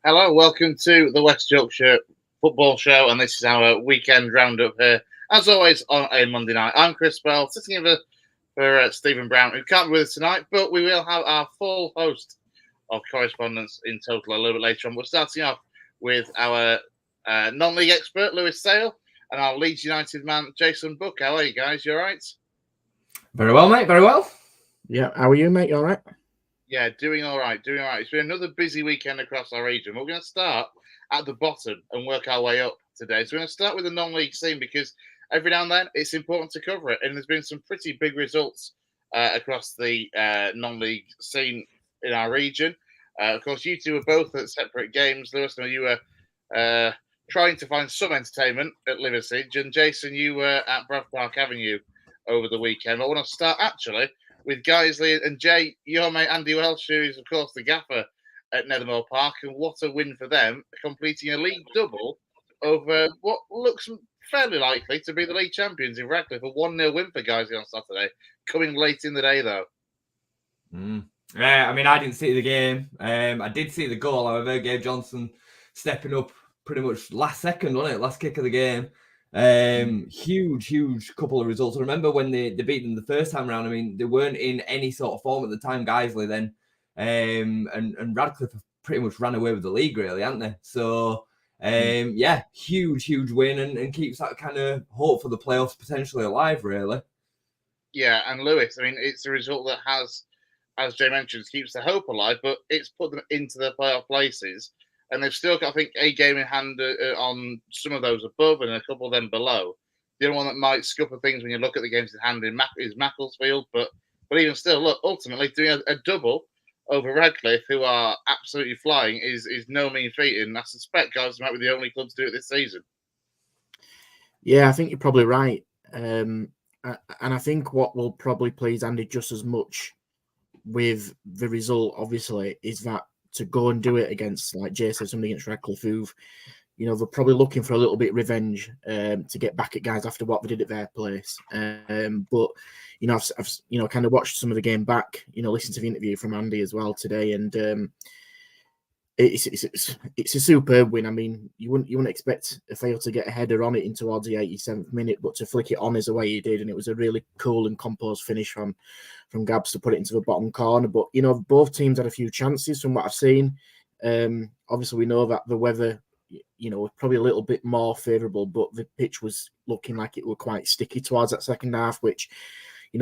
Hello, welcome to the West Yorkshire Football Show, and this is our weekend roundup here, as always, on a Monday night. I'm Chris Bell, sitting in for Stephen Brown, who can't be with us tonight, but we will have our full host of correspondents in total a little bit later on. We're starting off with our non-league expert, Lewis Sale, and our Leeds United man, Jayson Boocker. How are you guys? You all right? Very well, mate. Very well. Yeah, how are you, mate? You all right? Yeah, doing all right. It's been another busy weekend across our region. We're going to start at the bottom and work our way up today. So we're going to start with the non-league scene because every now and then it's important to cover it. And there's been some pretty big results across the non-league scene in our region. Of course, you two were both at separate games. Lewis, you were trying to find some entertainment at Liversidge. And Jayson, you were at Bradford Park Avenue over the weekend. I want to start actually with Guiseley and Jay, your mate Andy Welsh, who is, of course, the gaffer at Nethermore Park. And what a win for them, completing a league double over what looks fairly likely to be the league champions in Radcliffe. A 1-0 win for Guiseley on Saturday, coming late in the day, though. Yeah, I mean, I didn't see the game. I did see the goal, however. Gabe Johnson stepping up pretty much last second, wasn't it? Last kick of the game. Huge couple of results. I remember when they beat them the first time round. I mean, they weren't in any sort of form at the time, Guiseley then. And Radcliffe have pretty much ran away with the league, really, haven't they? So, yeah, huge win and keeps that kind of hope for the playoffs potentially alive, really. Yeah, and Lewis, I mean, it's a result that has, as Jay mentioned, keeps the hope alive, but it's put them into the playoff places. And they've still got, I think, a game in hand on some of those above and a couple of them below. The only one that might scupper things when you look at the games in hand is Macclesfield, but even still, look, ultimately doing a double over Radcliffe, who are absolutely flying, is no mean feat, and I suspect guys might be the only club to do it this season. Yeah, I think you're probably right, and I think what will probably please Andy just as much with the result, obviously, is that to go and do it against, like Jay said, somebody against Radcliffe, who've, they're probably looking for a little bit of revenge to get back at guys after what they did at their place. But I've kind of watched some of the game back. Listened to the interview from Andy as well today, and it's a superb win. I mean, you wouldn't expect a fail to get a header on it in towards the 87th minute, but to flick it on is the way he did, and it was a really cool and composed finish from Gabs to put it into the bottom corner. But both teams had a few chances from what I've seen. Obviously, we know that the weather, was probably a little bit more favourable, but the pitch was looking like it were quite sticky towards that second half, which,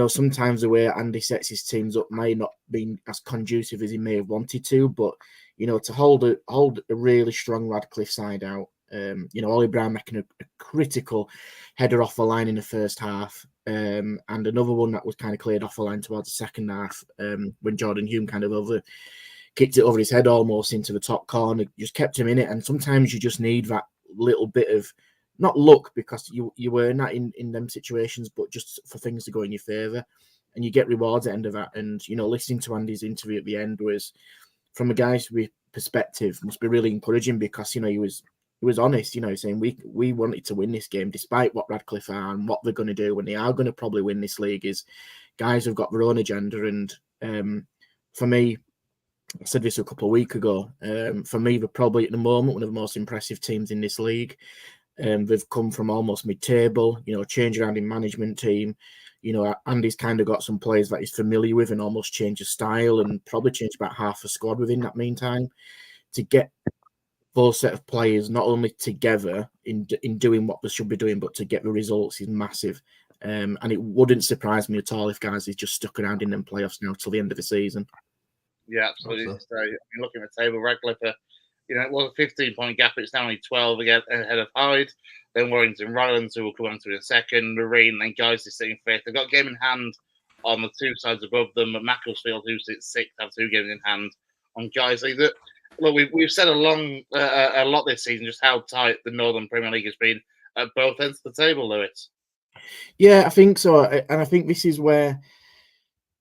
sometimes the way Andy sets his teams up may not be as conducive as he may have wanted to, but to hold a really strong Radcliffe side out. Ollie Brown making a critical header off the line in the first half, and another one that was kind of cleared off the line towards the second half when Jordan Hume kind of kicked it over his head almost into the top corner, just kept him in it. And sometimes you just need that little bit of, not luck, because you were not in them situations, but just for things to go in your favour, and you get rewards at the end of that. And listening to Andy's interview at the end was, from a guy's perspective, must be really encouraging, because he was honest, saying we wanted to win this game despite what Radcliffe are and what they're going to do, and they are going to probably win this league. Is guys have got their own agenda, and for me, I said this a couple of weeks ago, for me, they're probably at the moment one of the most impressive teams in this league. They've come from almost mid-table, change around in management team. Andy's kind of got some players that he's familiar with and almost changed his style, and probably changed about half the squad within that meantime. To get those set of players not only together in doing what they should be doing, but to get the results is massive. And it wouldn't surprise me at all if guys is just stuck around in them playoffs now till the end of the season. Yeah, absolutely. So, looking at the table, Radcliffe, it was a 15-point gap. It's now only 12 again ahead of Hyde. Then Warrington, Rylands, who will come on to in a second. Marine, then Guiseley sitting fifth. They've got a game in hand on the two sides above them. But Macclesfield, who sits sixth, have two games in hand on Guiseley. That, look, we've said a lot this season just how tight the Northern Premier League has been at both ends of the table, Lewis. Yeah, I think so. And I think this is where,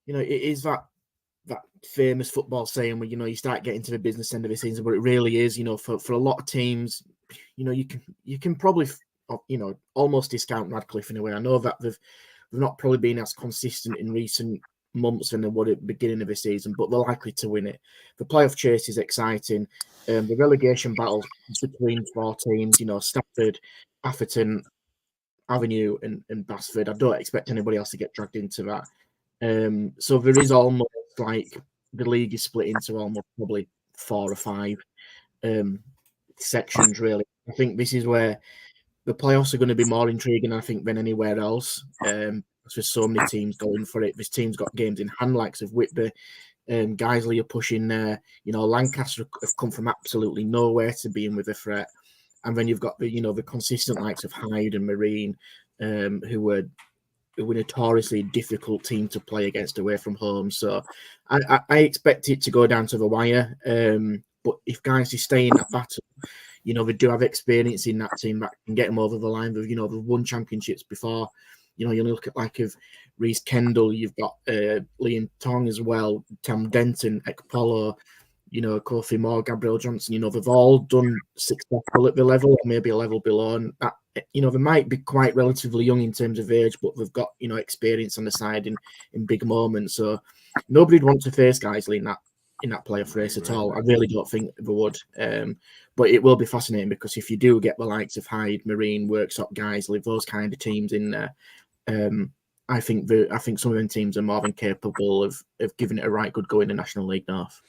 it is that famous football saying where, you start getting to the business end of the season, but it really is, for a lot of teams, you can probably, almost discount Radcliffe in a way. I know that they've not probably been as consistent in recent months than they would at the beginning of the season, but they're likely to win it. The playoff chase is exciting. The relegation battle between 4 teams, Stafford, Atherton, Avenue, and Basford. I don't expect anybody else to get dragged into that. So there is almost like the league is split into almost probably 4 or 5 sections, really. I think this is where the playoffs are going to be more intriguing, I think, than anywhere else. There's so many teams going for it. This team's got games in hand, likes of Whitby. Guiseley are pushing there. Lancaster have come from absolutely nowhere to being with a threat. And then you've got the consistent likes of Hyde and Marine, who were a notoriously difficult team to play against away from home. So I expect it to go down to the wire. But if Guiseley stay in that battle, they do have experience in that team that can get them over the line. They've won championships before. You look at like of Reece Kendall, you've got Liam Tong as well, Tam Denton, Ekpolo, Kofi Moore, Gabriel Johnson. They've all done successful at the level, or maybe a level below. And that, they might be quite relatively young in terms of age, but they've got experience on the side in big moments. So nobody'd want to face Guiseley in that playoff race at all. I really don't think they would. But it will be fascinating because if you do get the likes of Hyde, Marine, Worksop, Guiseley, those kind of teams in there, I think some of them teams are more than capable of giving it a right good go in the National League North.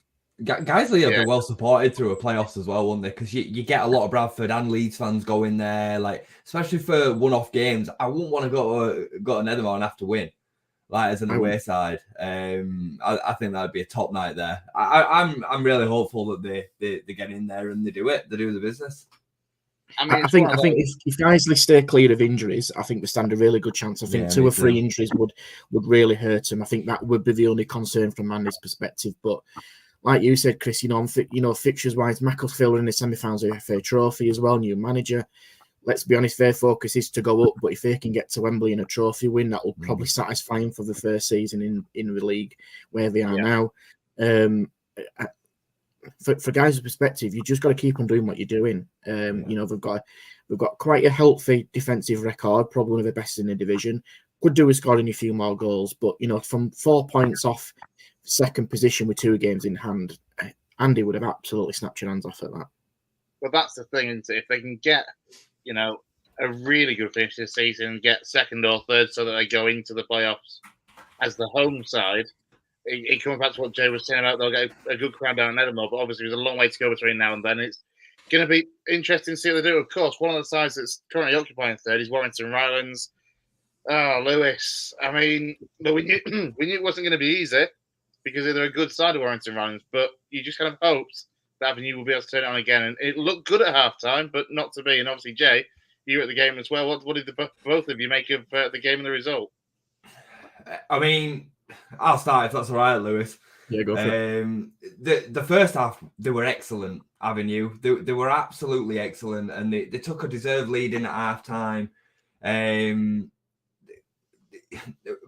Guiseley have been well supported through a playoffs as well, won't they? Because you get a lot of Bradford and Leeds fans going there, like especially for one-off games. I wouldn't want to go to Nethermore and have to win, like as an away side. I think that'd be a top night there. I'm really hopeful that they get in there and they do it. They do the business. I think if Guiseley stay clear of injuries, I think they stand a really good chance. I think 2 or 3 injuries would really hurt them. I think that would be the only concern from Mandy's perspective. But like you said, Chris, fixtures wise, Macclesfield are in the semi-finals of the FA Trophy as well. New manager. Let's be honest, their focus is to go up. But if they can get to Wembley in a trophy win, that will probably satisfy them for the first season in the league where they are now. For guys' perspective, you just got to keep on doing what you're doing. We've got quite a healthy defensive record, probably one of the best in the division. Could do with scoring a few more goals, but from 4 points off second position with 2 games in hand, Andy would have absolutely snapped your hands off at that. Well, that's the thing, isn't it? If they can get, a really good finish this season and get second or third so that they go into the playoffs as the home side, it comes back to what Jay was saying about they'll get a good crowd down in Edinburgh, but obviously there's a long way to go between now and then. It's going to be interesting to see what they do. Of course, one of the sides that's currently occupying third is Warrington Rylands. Oh, Lewis. I mean, we knew it wasn't going to be easy because they're a good side of Warrington Rylands, but you just kind of hoped that Avenue will be able to turn it on again. And it looked good at half-time, but not to be. And obviously, Jay, you were at the game as well. What did both of you make of the game and the result? I mean, I'll start if that's all right, Lewis. Yeah, go for it. The first half, they were excellent, Avenue. They were absolutely excellent, and they took a deserved lead in at half-time.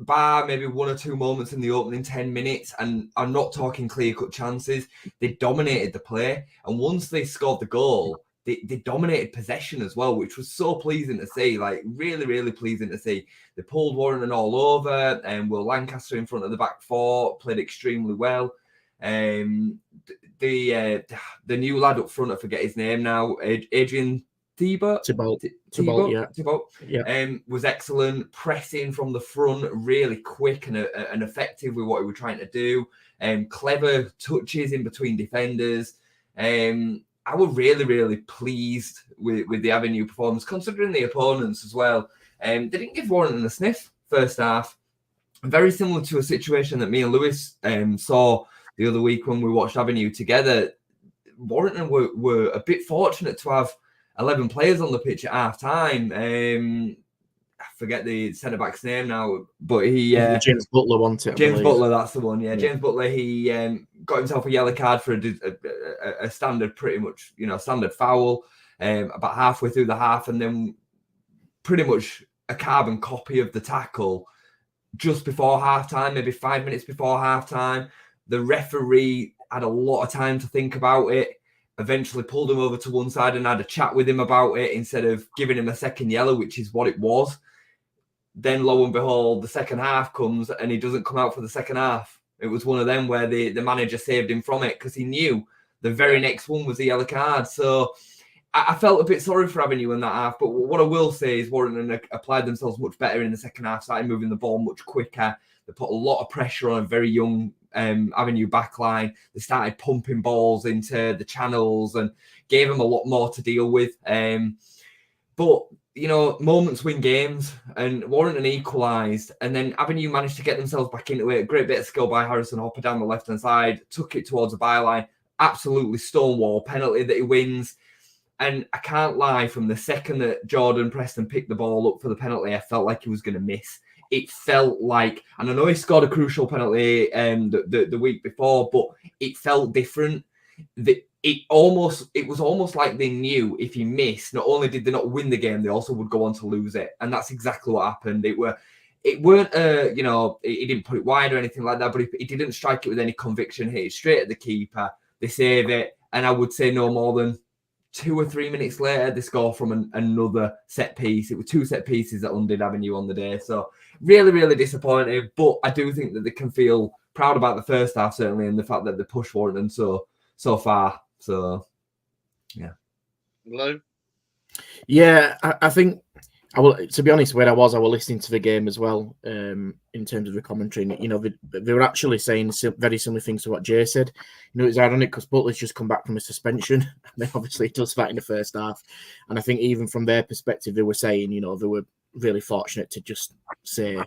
Bar maybe 1 or 2 moments in the opening 10 minutes, and I'm not talking clear-cut chances. They dominated the play, and once they scored the goal, they dominated possession as well, which was so pleasing to see, like really, really pleasing to see. They pulled Warrington all over, and Will Lancaster in front of the back 4 played extremely well. The new lad up front, I forget his name now, Adrian Thibault, was excellent, pressing from the front, really quick and effective with what he was trying to do. Clever touches in between defenders. I was really, really pleased with the Avenue performance, considering the opponents as well. They didn't give Warrington a sniff first half. Very similar to a situation that me and Lewis saw the other week when we watched Avenue together. Warrington were a bit fortunate to have 11 players on the pitch at half-time. I forget the centre-back's name now, but he... James Butler wanted it. James Butler, that's the one, yeah. James Butler, he got himself a yellow card for a standard, pretty much, standard foul about halfway through the half, and then pretty much a carbon copy of the tackle just before half-time, maybe 5 minutes before half-time. The referee had a lot of time to think about it, eventually pulled him over to one side and had a chat with him about it instead of giving him a second yellow, which is what it was. then lo and behold, the second half comes and he doesn't come out for the second half. It was one of them where the manager saved him from it because he knew the very next one was the yellow card. So I felt a bit sorry for Avenue in that half. But what I will say is Warrington applied themselves much better in the second half, started moving the ball much quicker. They put a lot of pressure on a very young Avenue backline. They started pumping balls into the channels and gave them a lot more to deal with. But, you know, moments win games, and Warrington equalised, and then Avenue managed to get themselves back into it. A great bit of skill by Harrison Hopper down the left-hand side, took it towards the byline, absolutely stonewall penalty that he wins. And I can't lie, from the second that Jordan Preston picked the ball up for the penalty, I felt like he was going to miss. It felt like, and I know he scored a crucial penalty the week before, but it felt different. It was almost like they knew if he missed, not only did they not win the game, they also would go on to lose it. And that's exactly what happened. It weren't, you know, he didn't put it wide or anything like that, but he didn't strike it with any conviction. Hit it straight at the keeper. They save it. And I would say no more than 2 or 3 minutes later, they score from another set piece. It was 2 set pieces that undid Avenue on the day. So really, really disappointed. But I do think that they can feel proud about the first half, certainly, and the fact that they pushed Warrington so far. So, yeah. Lou? Yeah, I think I will. To be honest, where I was listening to the game as well. In terms of the commentary, you know, they were actually saying very similar things to what Jay said. You know, it's ironic because Butler's just come back from a suspension. They obviously does that in the first half, and I think even from their perspective, they were saying, you know, they were really fortunate to just stay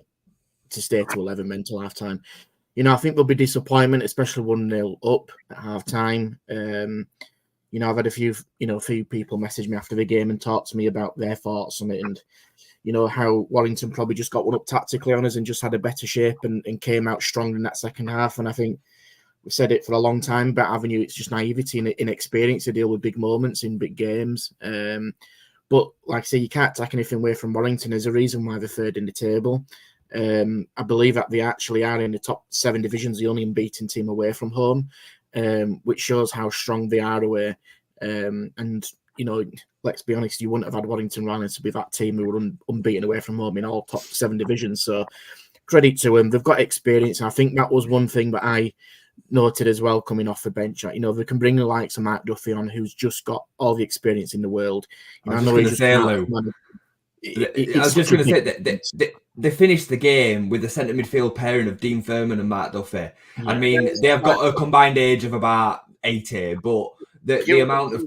to 11 men till half time. You know, I think there'll be disappointment, especially 1-0 up at half time. You know, I've had a few people message me after the game and talk to me about their thoughts on it, and you know how Warrington probably just got one up tactically on us and just had a better shape and came out stronger in that second half. And I think we've said it for a long time about Avenue. It's just naivety and inexperience to deal with big moments in big games. But like I say, you can't take anything away from Warrington. There's a reason why they're third in the table. I believe that they actually are in the top 7 divisions, the only unbeaten team away from home, which shows how strong they are away. And, you know, let's be honest, you wouldn't have had Warrington Rhinos to be that team who were unbeaten away from home in all top 7 divisions. So credit to them. They've got experience. And I think that was one thing that I noted as well coming off the bench. You know, they can bring the likes of Mark Duffy on, who's just got all the experience in the world. I was just going to say that they finished the game with the centre midfield pairing of Dean Furman and Mark Duffy. Yeah. I mean, they have got a combined age of about 80, but the amount of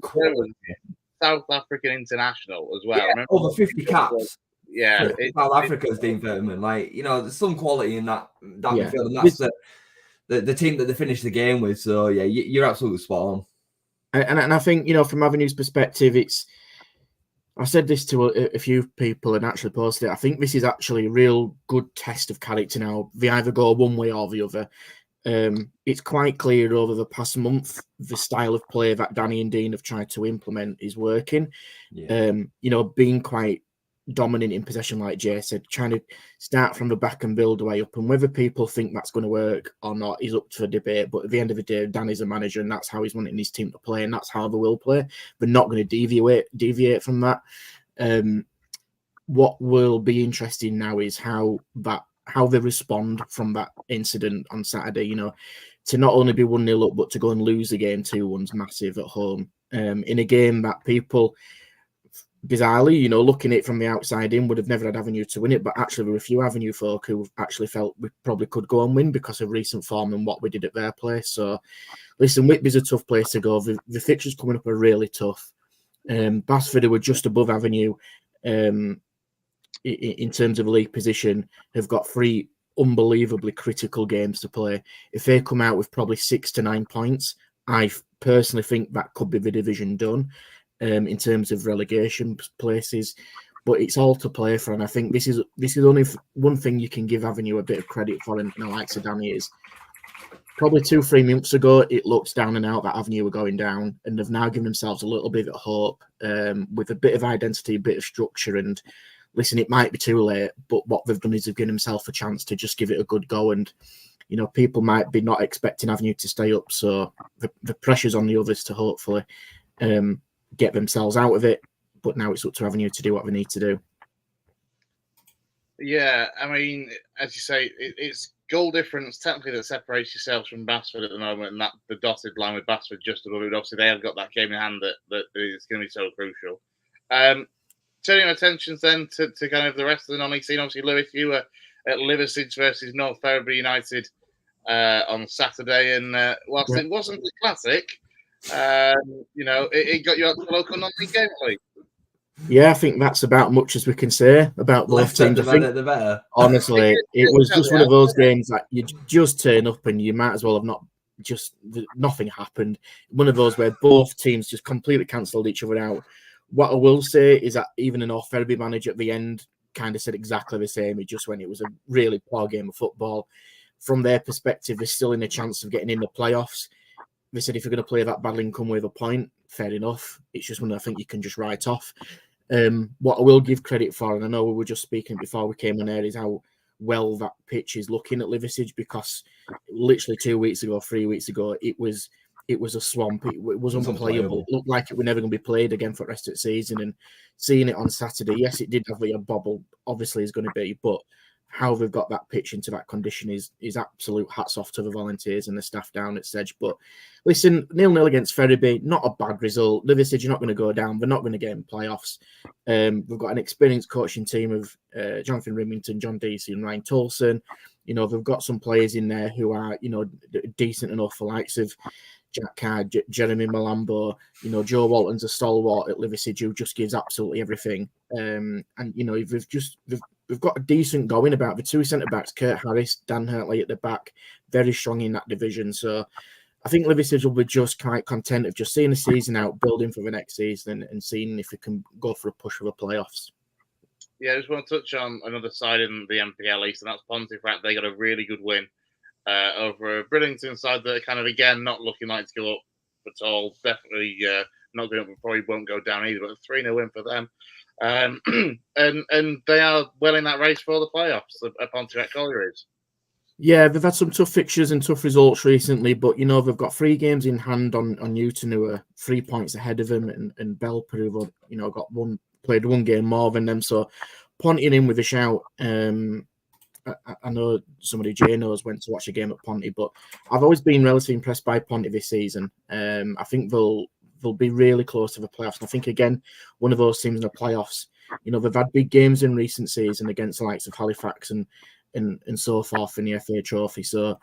South African international as well. Yeah, over 50 caps. Yeah, South Africa's Dean Furman. Like, you know, there's some quality in that midfield, and that's the team that they finished the game with. So yeah, you're absolutely spot on. And I think, you know, from Avenue's perspective, I said this to a few people and actually posted it. I think this is actually a real good test of character now. They either go one way or the other. It's quite clear over the past month the style of play that Danny and Dean have tried to implement is working. Yeah. You know, being quite dominant in possession, like Jay said, trying to start from the back and build way up. And whether people think that's going to work or not is up for debate. But at the end of the day, Danny's a manager, and that's how he's wanting his team to play, and that's how they will play. They're not going to deviate from that. What will be interesting now is how they respond from that incident on Saturday. You know, to not only be 1-0 up, but to go and lose the game 2-1's massive at home. In a game that people, bizarrely, you know, looking at it from the outside in, would have never had Avenue to win it, but actually there were a few Avenue folk who actually felt we probably could go and win because of recent form and what we did at their place. So, listen, Whitby's a tough place to go. The fixtures coming up are really tough. Basford, who were just above Avenue in terms of league position, have got 3 unbelievably critical games to play. If they come out with probably 6 to 9 points, I personally think that could be the division done. In terms of relegation places, but it's all to play for, and I think this is only one thing you can give Avenue a bit of credit for, and the likes of Danny is probably 2-3 months ago it looked down and out that Avenue were going down, and they've now given themselves a little bit of hope with a bit of identity, a bit of structure. And listen, it might be too late, but what they've done is they've given themselves a chance to just give it a good go. And you know, people might be not expecting Avenue to stay up, so the pressure's on the others to hopefully get themselves out of it, but now it's up to Avenue to do what they need to do. Yeah, I mean, as you say, it's goal difference technically that separates yourselves from Basford at the moment, and that the dotted line with Basford just above it. Obviously, they have got that game in hand that is going to be so crucial. Turning our attentions then to kind of the rest of the non-league scene. Obviously, Lewis, you were at Liversidge versus North Ferriby United on Saturday, and whilst it wasn't a classic, it got you out to the local non-league game, please. Yeah, I think that's about much as we can say about both teams. The better. Honestly, it was just one of those games that you just turn up and you might as well have not nothing happened. One of those where both teams just completely cancelled each other out. What I will say is that even the North Ferriby manager at the end kind of said exactly the same. It just when it was a really poor game of football. From their perspective, they're still in a chance of getting in the playoffs. They said if you're going to play that badly and come with a point, fair enough. It's just one I think you can just write off. What I will give credit for, and I know we were just speaking before we came on air, is how well that pitch is looking at Liversidge, because literally 3 weeks ago, it was a swamp. It was unplayable. It looked like it was never going to be played again for the rest of the season. And seeing it on Saturday, yes, it did have a bobble, obviously is going to be, but how they've got that pitch into that condition is absolute hats off to the volunteers and the staff down at Sedge. But listen, 0-0 against Ferriby, not a bad result. Liversidge, you're not going to go down. They're not going to get in playoffs. We've got an experienced coaching team of Jonathan Rimington, John Deasy and Ryan Tolson. They've got some players in there who are, decent enough for likes of Jack Card, Jeremy Malambo, Joe Walton's a stalwart at Liversidge who just gives absolutely everything. We've got a decent going about the two centre-backs, Kurt Harris, Dan Hurtley at the back, very strong in that division. So I think Liversidge will be just quite content of just seeing the season out, building for the next season and seeing if we can go for a push for the playoffs. Yeah, I just want to touch on another side in the MPL East, and that's Pontefract. They got a really good win over a Bridlington side that are kind of, again, not looking like to go up at all. Definitely not going up, but probably won't go down either, but a 3-0 win for them. And they are well in that race for the playoffs at Pontefract Collieries. Yeah, they've had some tough fixtures and tough results recently, but they've got 3 games in hand on Newton, who are 3 points ahead of them, and Belper, who've played one game more than them. So Ponty in with a shout. I know somebody Jay knows went to watch a game at Ponty, but I've always been relatively impressed by Ponty this season. I think they'll be really close to the playoffs. And I think, again, one of those teams in the playoffs, they've had big games in recent season against the likes of Halifax and so forth in the FA Trophy. So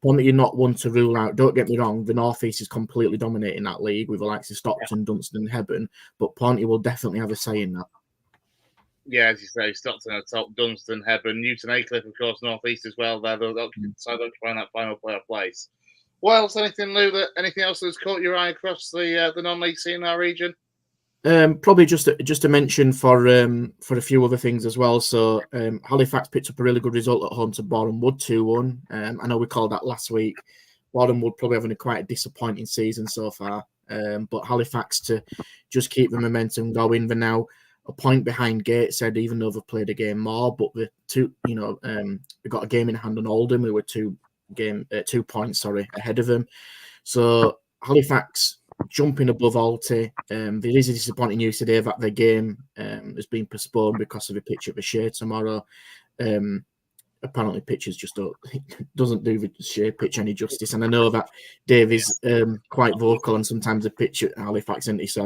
Ponty are not one to rule out. Don't get me wrong, the North East is completely dominating that league with the likes of Stockton, Dunstan and Hebburn, but Ponty will definitely have a say in that. Yeah, as you say, Stockton at top, Dunstan, Hebburn, Newton Aycliffe, of course, North East as well. They'll occupying that final playoff place. What else? Anything else that's caught your eye across the non-league scene in our region? Probably just to mention for a few other things as well. So Halifax picked up a really good result at home to Boreham Wood 2-1. I know we called that last week. Boreham Wood probably having quite a disappointing season so far. But Halifax to just keep the momentum going. They're now a point behind Gateshead, even though they've played a game more. But the two, they got a game in hand on Oldham, who were 2 points ahead of them. So Halifax jumping above Alty. There is a disappointing news today that their game has been postponed because of a pitch at the Shea tomorrow. Apparently pitches just doesn't do the Shea pitch any justice, and I know that Dave is quite vocal and sometimes the pitch at Halifax, isn't he? So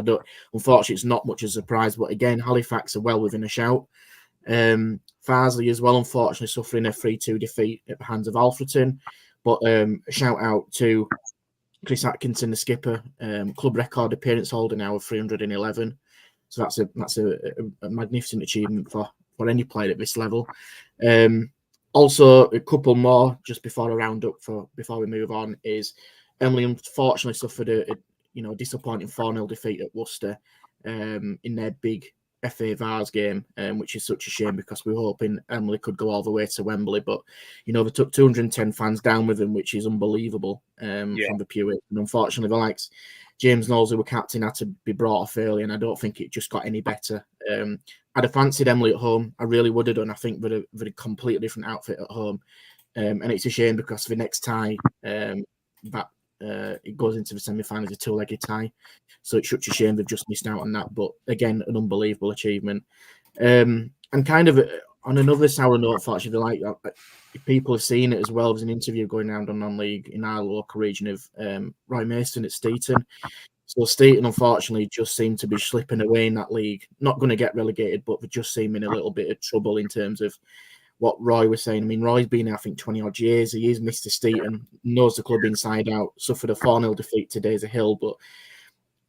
unfortunately it's not much of a surprise, but again, Halifax are well within a shout. Farsley as well, unfortunately suffering a 3-2 defeat at the hands of Alfreton, but a shout out to Chris Atkinson, the skipper, club record appearance holder now of 311. So that's a magnificent achievement for any player at this level. Also, a couple more just before a roundup before we move on is Emily unfortunately suffered a disappointing 4-0 defeat at Worcester in their big FA Vars game, which is such a shame because we were hoping Emily could go all the way to Wembley, but they took 210 fans down with them, which is unbelievable from the Pew. And unfortunately, the likes James Knowles, who were captain, had to be brought off early, and I don't think it just got any better. I'd have fancied Emily at home. I really would have done. I think with a completely different outfit at home, and it's a shame because the next tie that it goes into the semi-finals, a 2-legged tie. So it's such a shame they've just missed out on that. But again, an unbelievable achievement. And kind of on another sour note, fortunately, like people have seen it as well. There's an interview going around on non-league in our local region of Roy Mason at Steeton. So Steeton, unfortunately, just seem to be slipping away in that league. Not going to get relegated, but they just seem in a little bit of trouble in terms of what Roy was saying. I mean, Roy's been there, I think, 20-odd years. He is Mr. Steeton, knows the club inside out, suffered a 4-0 defeat to Days of Hill. But,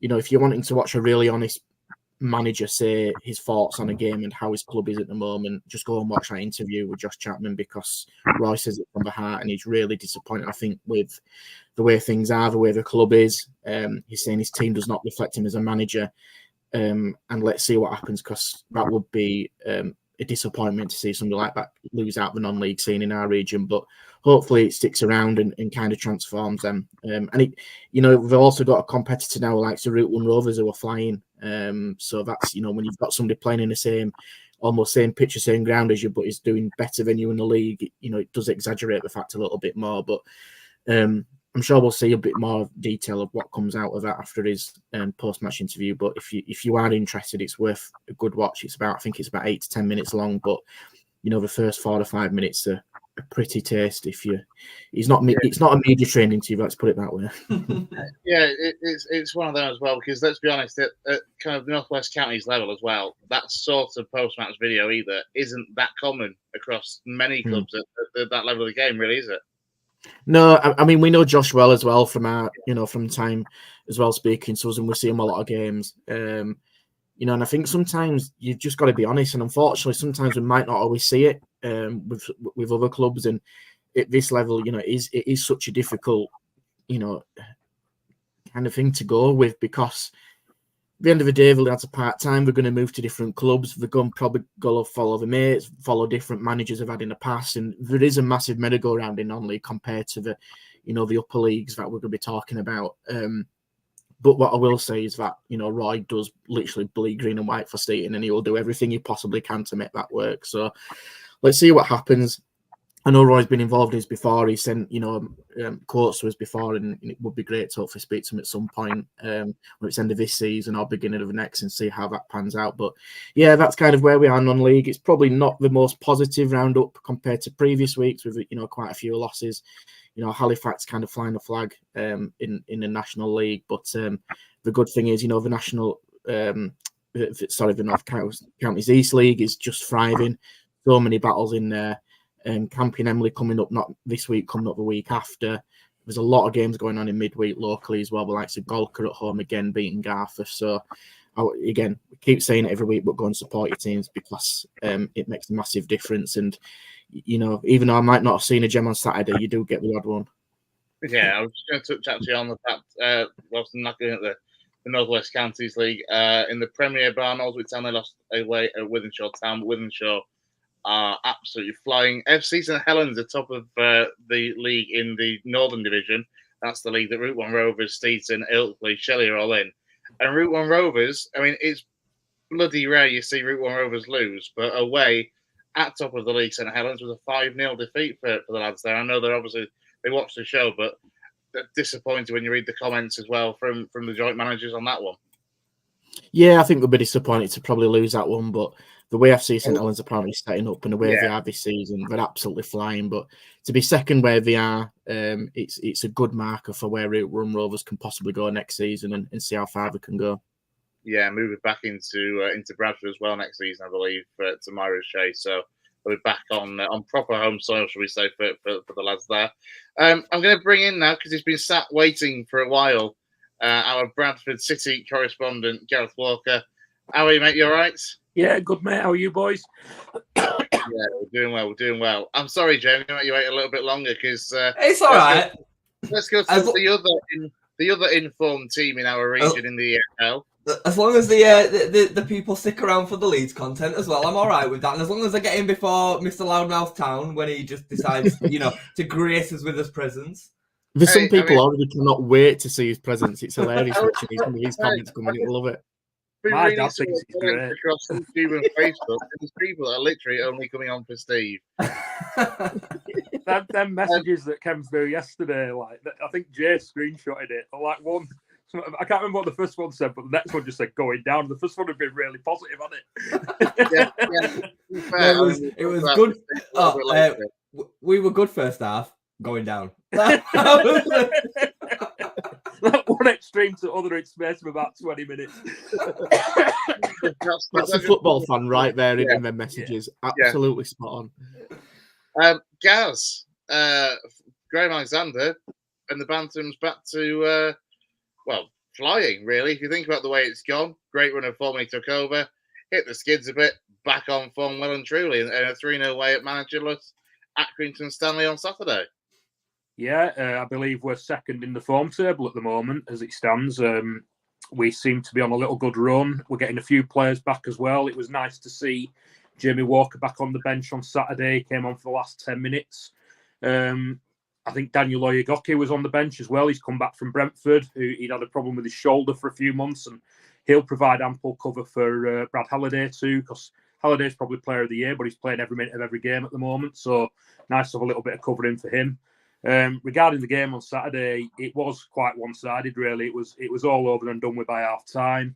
if you're wanting to watch a really honest manager say his thoughts on a game and how his club is at the moment, just go and watch that interview with Josh Chapman, because Roy says it from the heart and he's really disappointed, I think, with the way things are, the way the club is. He's saying his team does not reflect him as a manager, and let's see what happens, because that would be a disappointment to see somebody like that lose out the non-league scene in our region. But hopefully it sticks around and kind of transforms them. And we've also got a competitor now like the Route 1 Rovers who are flying. So that's, when you've got somebody playing in the almost same pitch, the same ground as you, but is doing better than you in the league, it does exaggerate the fact a little bit more. But I'm sure we'll see a bit more detail of what comes out of that after his post-match interview. But if you are interested, it's worth a good watch. I think it's about 8 to 10 minutes long, but the first 4 to 5 minutes are pretty tasty. It's not a media training to you, let's put it that way. Yeah, it's one of them as well, because let's be honest, at kind of Northwest Counties level as well, that sort of post-match video either isn't that common across many clubs at that level of the game, really, is it? No, I mean, we know Josh well as well from our, from time as well speaking to us, and we see him a lot of games. And I think sometimes you've just got to be honest, and unfortunately, sometimes we might not always see it with other clubs, and at this level, it is such a difficult, kind of thing to go with, because at the end of the day, the lads are part-time, they're going to move to different clubs, they're going to probably go follow the mates, follow different managers they've had in the past, and there is a massive merry-go-round in non-league compared to the, the upper leagues that we're going to be talking about. But what I will say is that, Roy does literally bleed green and white for Steeton, and he will do everything he possibly can to make that work. So let's see what happens. I know Roy's been involved in this before. He sent, quotes to us before, and it would be great to hopefully speak to him at some point when it's end of this season or beginning of the next, and see how that pans out. But yeah, that's kind of where we are non-league. It's probably not the most positive roundup compared to previous weeks with, quite a few losses. Halifax kind of flying the flag in the National League. But the good thing is, the North Counties East League is just thriving. So many battles in there. Campion Emily coming up, not this week, coming up the week after. There's a lot of games going on in midweek locally as well. The likes of Golker at home again, beating Gareth. So again, we keep saying it every week, but go and support your teams, because it makes a massive difference. And even though I might not have seen a gem on Saturday, you do get the odd one. Yeah, I was just going to touch actually on the fact, whilst I'm looking at the Northwest Counties League, in the Premier Barnolds, which only lost away at Withenshaw Town, but Withenshaw are absolutely flying. FC St Helens are top of the league in the Northern Division. That's the league that Route 1 Rovers, Steeton, Ilkley, Shelley are all in. And Route 1 Rovers, I mean, it's bloody rare you see Route 1 Rovers lose, but away at top of the league, St Helens, was a 5-0 defeat for the lads there. I know they watched the show, but they're disappointed when you read the comments as well from the joint managers on that one. Yeah, I think they'll be disappointed to probably lose that one, but the way FC St Helens are apparently setting up and the way they are this season, they're absolutely flying. But to be second where they are, it's a good marker for where Route 1 Rovers can possibly go next season and see how far they can go. Yeah, moving back into Bradford as well next season, I believe, to Myra's Shea. So they'll be back on proper home soil, shall we say, for the lads there. I'm going to bring in now, because he's been sat waiting for a while, our Bradford City correspondent, Gareth Walker. How are you, mate? You all right? Yeah, good, mate. How are you, boys? Yeah, we're doing well. I'm sorry, Jamie, you wait a little bit longer, because it's all right. Let's go to the other informed team in our region in the EFL. As long as the people stick around for the Leeds content as well, I'm all right with that. And as long as I get in before Mr. Loudmouth Town when he just decides, to grace us with his presence. There's some people already cannot wait to see his presence. It's hilarious watching some of his comments coming in. I love it. My dad thinks he's great. Across YouTube and Facebook, there's people that are literally only coming on for Steve. them messages that came through yesterday, like I think Jay screenshotted it. Like one I can't remember what the first one said, but the next one just said going down. The first one had been really positive, hadn't it? It was good. We were good first half, going down. One extreme to other in space of about 20 minutes. That's a football fan right there in their messages. Absolutely spot on. Gaz, Graham Alexander and the Bantams back to, flying, really. If you think about the way it's gone, great run of form when he took over, hit the skids a bit, back on form well and truly, and a 3-0 way at managerless Accrington Stanley on Saturday. Yeah, I believe we're second in the form table at the moment as it stands. We seem to be on a little good run. We're getting a few players back as well. It was nice to see Jamie Walker back on the bench on Saturday. He came on for the last 10 minutes. I think Daniel Oyegoke was on the bench as well. He's come back from Brentford. He'd had a problem with his shoulder for a few months, and he'll provide ample cover for Brad Halliday too, because Halliday's probably player of the year, but he's playing every minute of every game at the moment. So nice to have a little bit of covering for him. Regarding the game on Saturday, it was quite one-sided, really. It was all over and done with by half-time,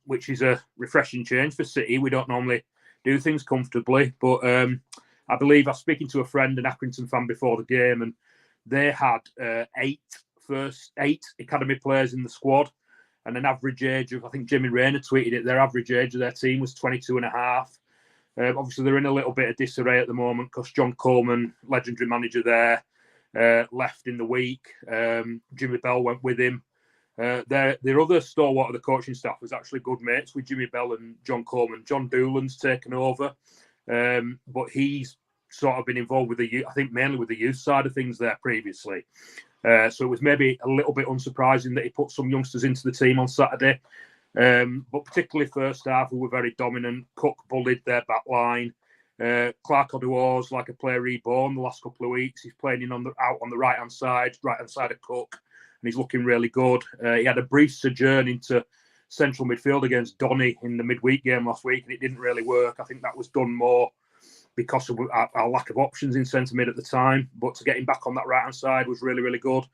which is a refreshing change for City. We don't normally do things comfortably, but I believe I was speaking to a friend, an Accrington fan, before the game, and they had 8 academy players in the squad, and an average age of, I think Jimmy Rayner tweeted it, their average age of their team was 22 and a half. Obviously, they're in a little bit of disarray at the moment because John Coleman, legendary manager there, left in the week. Jimmy Bell went with him. Their other stalwart of the coaching staff was actually good mates with Jimmy Bell and John Coleman. John Doolan's taken over, but he's sort of been involved with I think mainly with the youth side of things there previously. So it was maybe a little bit unsurprising that he put some youngsters into the team on Saturday. But particularly first half, we were very dominant. Cook bullied their back line. Clark Oduor's like a player reborn the last couple of weeks. He's playing out on the right-hand side of Cook, and he's looking really good. He had a brief sojourn into central midfield against Donny in the midweek game last week, and it didn't really work. I think that was done more because of our lack of options in centre mid at the time. But to get him back on that right-hand side was really, really good.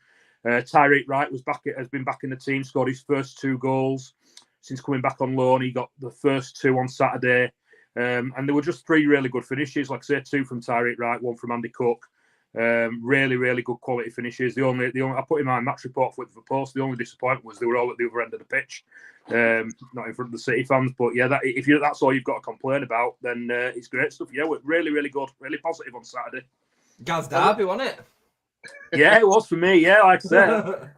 Tyreek Wright has been back in the team, scored his first 2 goals since coming back on loan. He got the first 2 on Saturday. And there were just 3 really good finishes. Like I say, 2 from Tyreek Wright, 1 from Andy Cook. Really, really good quality finishes. The only I put in my match report for the post. The only disappointment was they were all at the other end of the pitch, not in front of the City fans. But yeah, that's all you've got to complain about, then it's great stuff. Yeah, we're really, really good, really positive on Saturday. Gaz Derby, wasn't it? Yeah, it was for me. Yeah, like I said,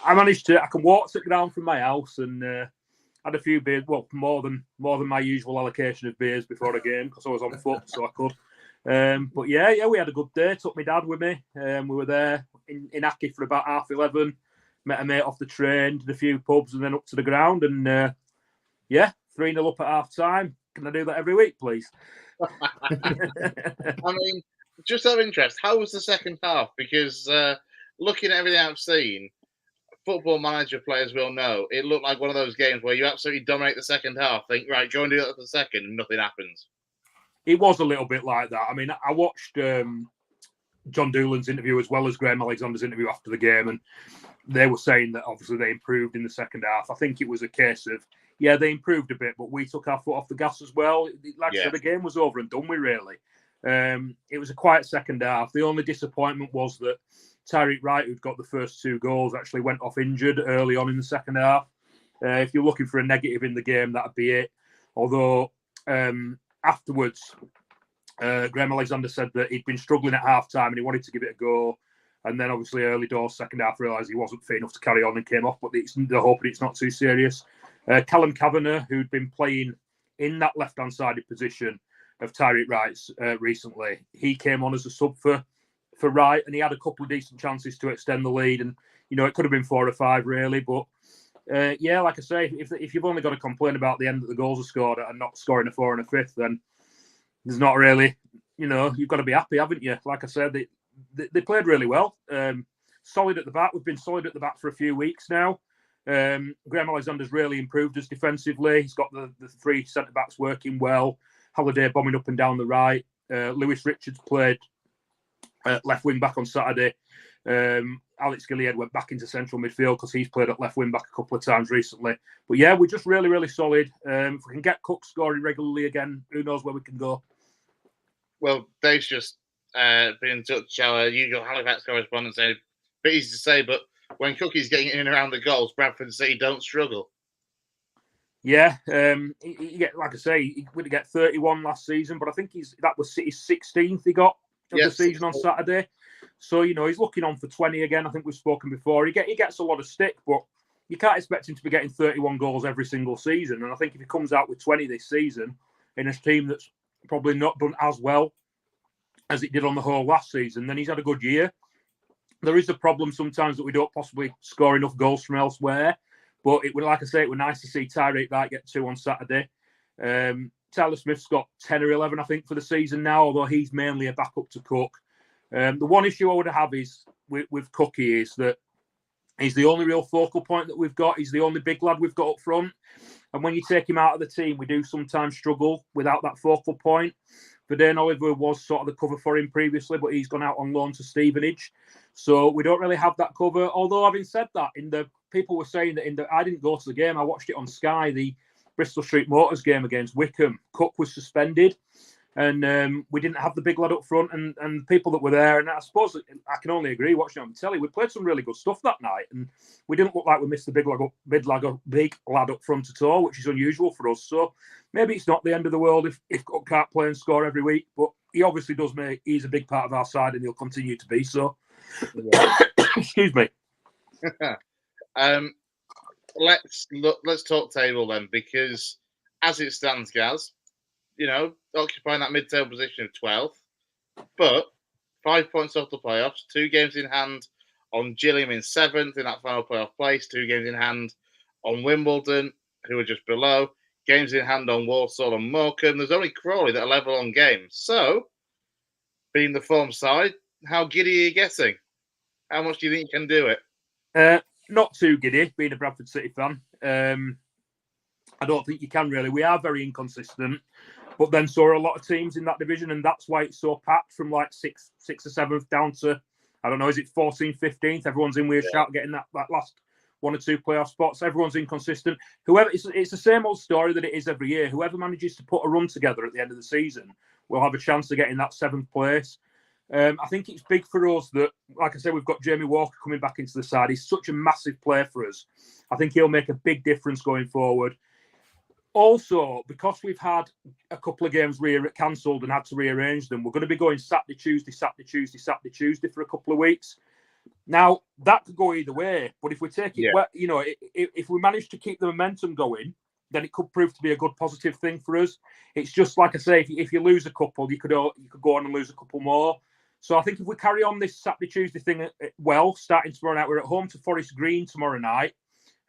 I managed to. I can walk to the ground from my house and had a few beers. Well, more than my usual allocation of beers before the game because I was on foot, so I could. But yeah, we had a good day. Took my dad with me. We were there in Aki for about 11:30. Met a mate off the train, did a few pubs, and then up to the ground. And 3-0 up at half time. Can I do that every week, please? I mean, just out of interest, how was the second half? Because looking at everything I've seen, Football Manager players will know it looked like one of those games where you absolutely dominate the second half. Think, right, go and do that for the second, and nothing happens. It was a little bit like that. I mean, I watched John Doolan's interview as well as Graham Alexander's interview after the game, and they were saying that obviously they improved in the second half. I think it was a case of, they improved a bit, but we took our foot off the gas as well. Like I said, the game was over and done with, really. It was a quiet second half. The only disappointment was that Tyreek Wright, who'd got the first 2 goals, actually went off injured early on in the second half. If you're looking for a negative in the game, that'd be it. Although afterwards, Graham Alexander said that he'd been struggling at half-time and he wanted to give it a go. And then obviously early doors, second half, realised he wasn't fit enough to carry on and came off. But they're hoping it's not too serious. Callum Kavanagh, who'd been playing in that left-hand-sided position of Tyreek Wright's recently, he came on as a sub for Wright, and he had a couple of decent chances to extend the lead. And, it could have been 4 or 5, really. But, like I say, if you've only got to complain about the end that the goals are scored and not scoring a 4 and a 5th, then there's not really, you've got to be happy, haven't you? Like I said, they played really well. Solid at the back. We've been solid at the back for a few weeks now. Graham Alexander's really improved us defensively. He's got the 3 centre-backs working well. Halliday bombing up and down the right. Lewis Richards played left wing back on Saturday. Alex Gilliard went back into central midfield because he's played at left wing back a couple of times recently. But yeah, we're just really, really solid. If we can get Cook scoring regularly again, who knows where we can go. Well, Dave's just been in touch, our usual Halifax correspondent, saying, a bit easy to say, but when Cookie's getting in and around the goals, Bradford City don't struggle. Yeah, he get, like I say, he would get 31 last season, but I think that was City's 16th he got of the season on Saturday. So, he's looking on for 20 again. I think we've spoken before. He gets a lot of stick, but you can't expect him to be getting 31 goals every single season. And I think if he comes out with 20 this season in a team that's probably not done as well as it did on the whole last season, then he's had a good year. There is a problem sometimes that we don't possibly score enough goals from elsewhere. But it would, like I say, it was nice to see Tyreek Wright get 2 on Saturday. Tyler Smith's got 10 or 11, I think, for the season now, although he's mainly a backup to Cook. The one issue I would have is with Cookie is that he's the only real focal point that we've got. He's the only big lad we've got up front. And when you take him out of the team, we do sometimes struggle without that focal point. Verdane Oliver was sort of the cover for him previously, but he's gone out on loan to Stevenage. So we don't really have that cover. Although, having said that, people were saying that I didn't go to the game. I watched it on Sky, the Bristol Street Motors game against Wickham. Cook was suspended. And we didn't have the big lad up front, and people that were there. And I suppose I can only agree watching it on the telly. We played some really good stuff that night, and we didn't look like we missed the big lad up front at all, which is unusual for us. So maybe it's not the end of the world if Cook can't play and score every week, but he obviously does he's a big part of our side, and he'll continue to be so. Yeah. Excuse me. Let's talk table then, because as it stands, Gaz, occupying that mid-table position of 12th, but 5 points off the playoffs, 2 games in hand on Gillingham in 7th in that final playoff place, 2 games in hand on Wimbledon, who are just below, games in hand on Walsall and Morecambe. There's only Crawley that are level on games. So, being the form side, how giddy are you getting? How much do you think you can do it? Not too giddy, being a Bradford City fan. I don't think you can really. We are very inconsistent. But then so are a lot of teams in that division, and that's why it's so packed from like 6th or 7th down to, I don't know, is it 14th, 15th? Everyone's in with a shout getting that last 1 or 2 playoff spots. Everyone's inconsistent. It's the same old story that it is every year. Whoever manages to put a run together at the end of the season will have a chance of getting that 7th place. I think it's big for us that, like I said, we've got Jamie Walker coming back into the side. He's such a massive player for us. I think he'll make a big difference going forward. Also, because we've had a couple of games cancelled and had to rearrange them, we're going to be going Saturday, Tuesday for a couple of weeks. Now, that could go either way, but if we take it, if we manage to keep the momentum going, then it could prove to be a good positive thing for us. It's just like I say, if you lose a couple, you could go on and lose a couple more. So I think if we carry on this Saturday, Tuesday thing starting tomorrow night, we're at home to Forest Green tomorrow night,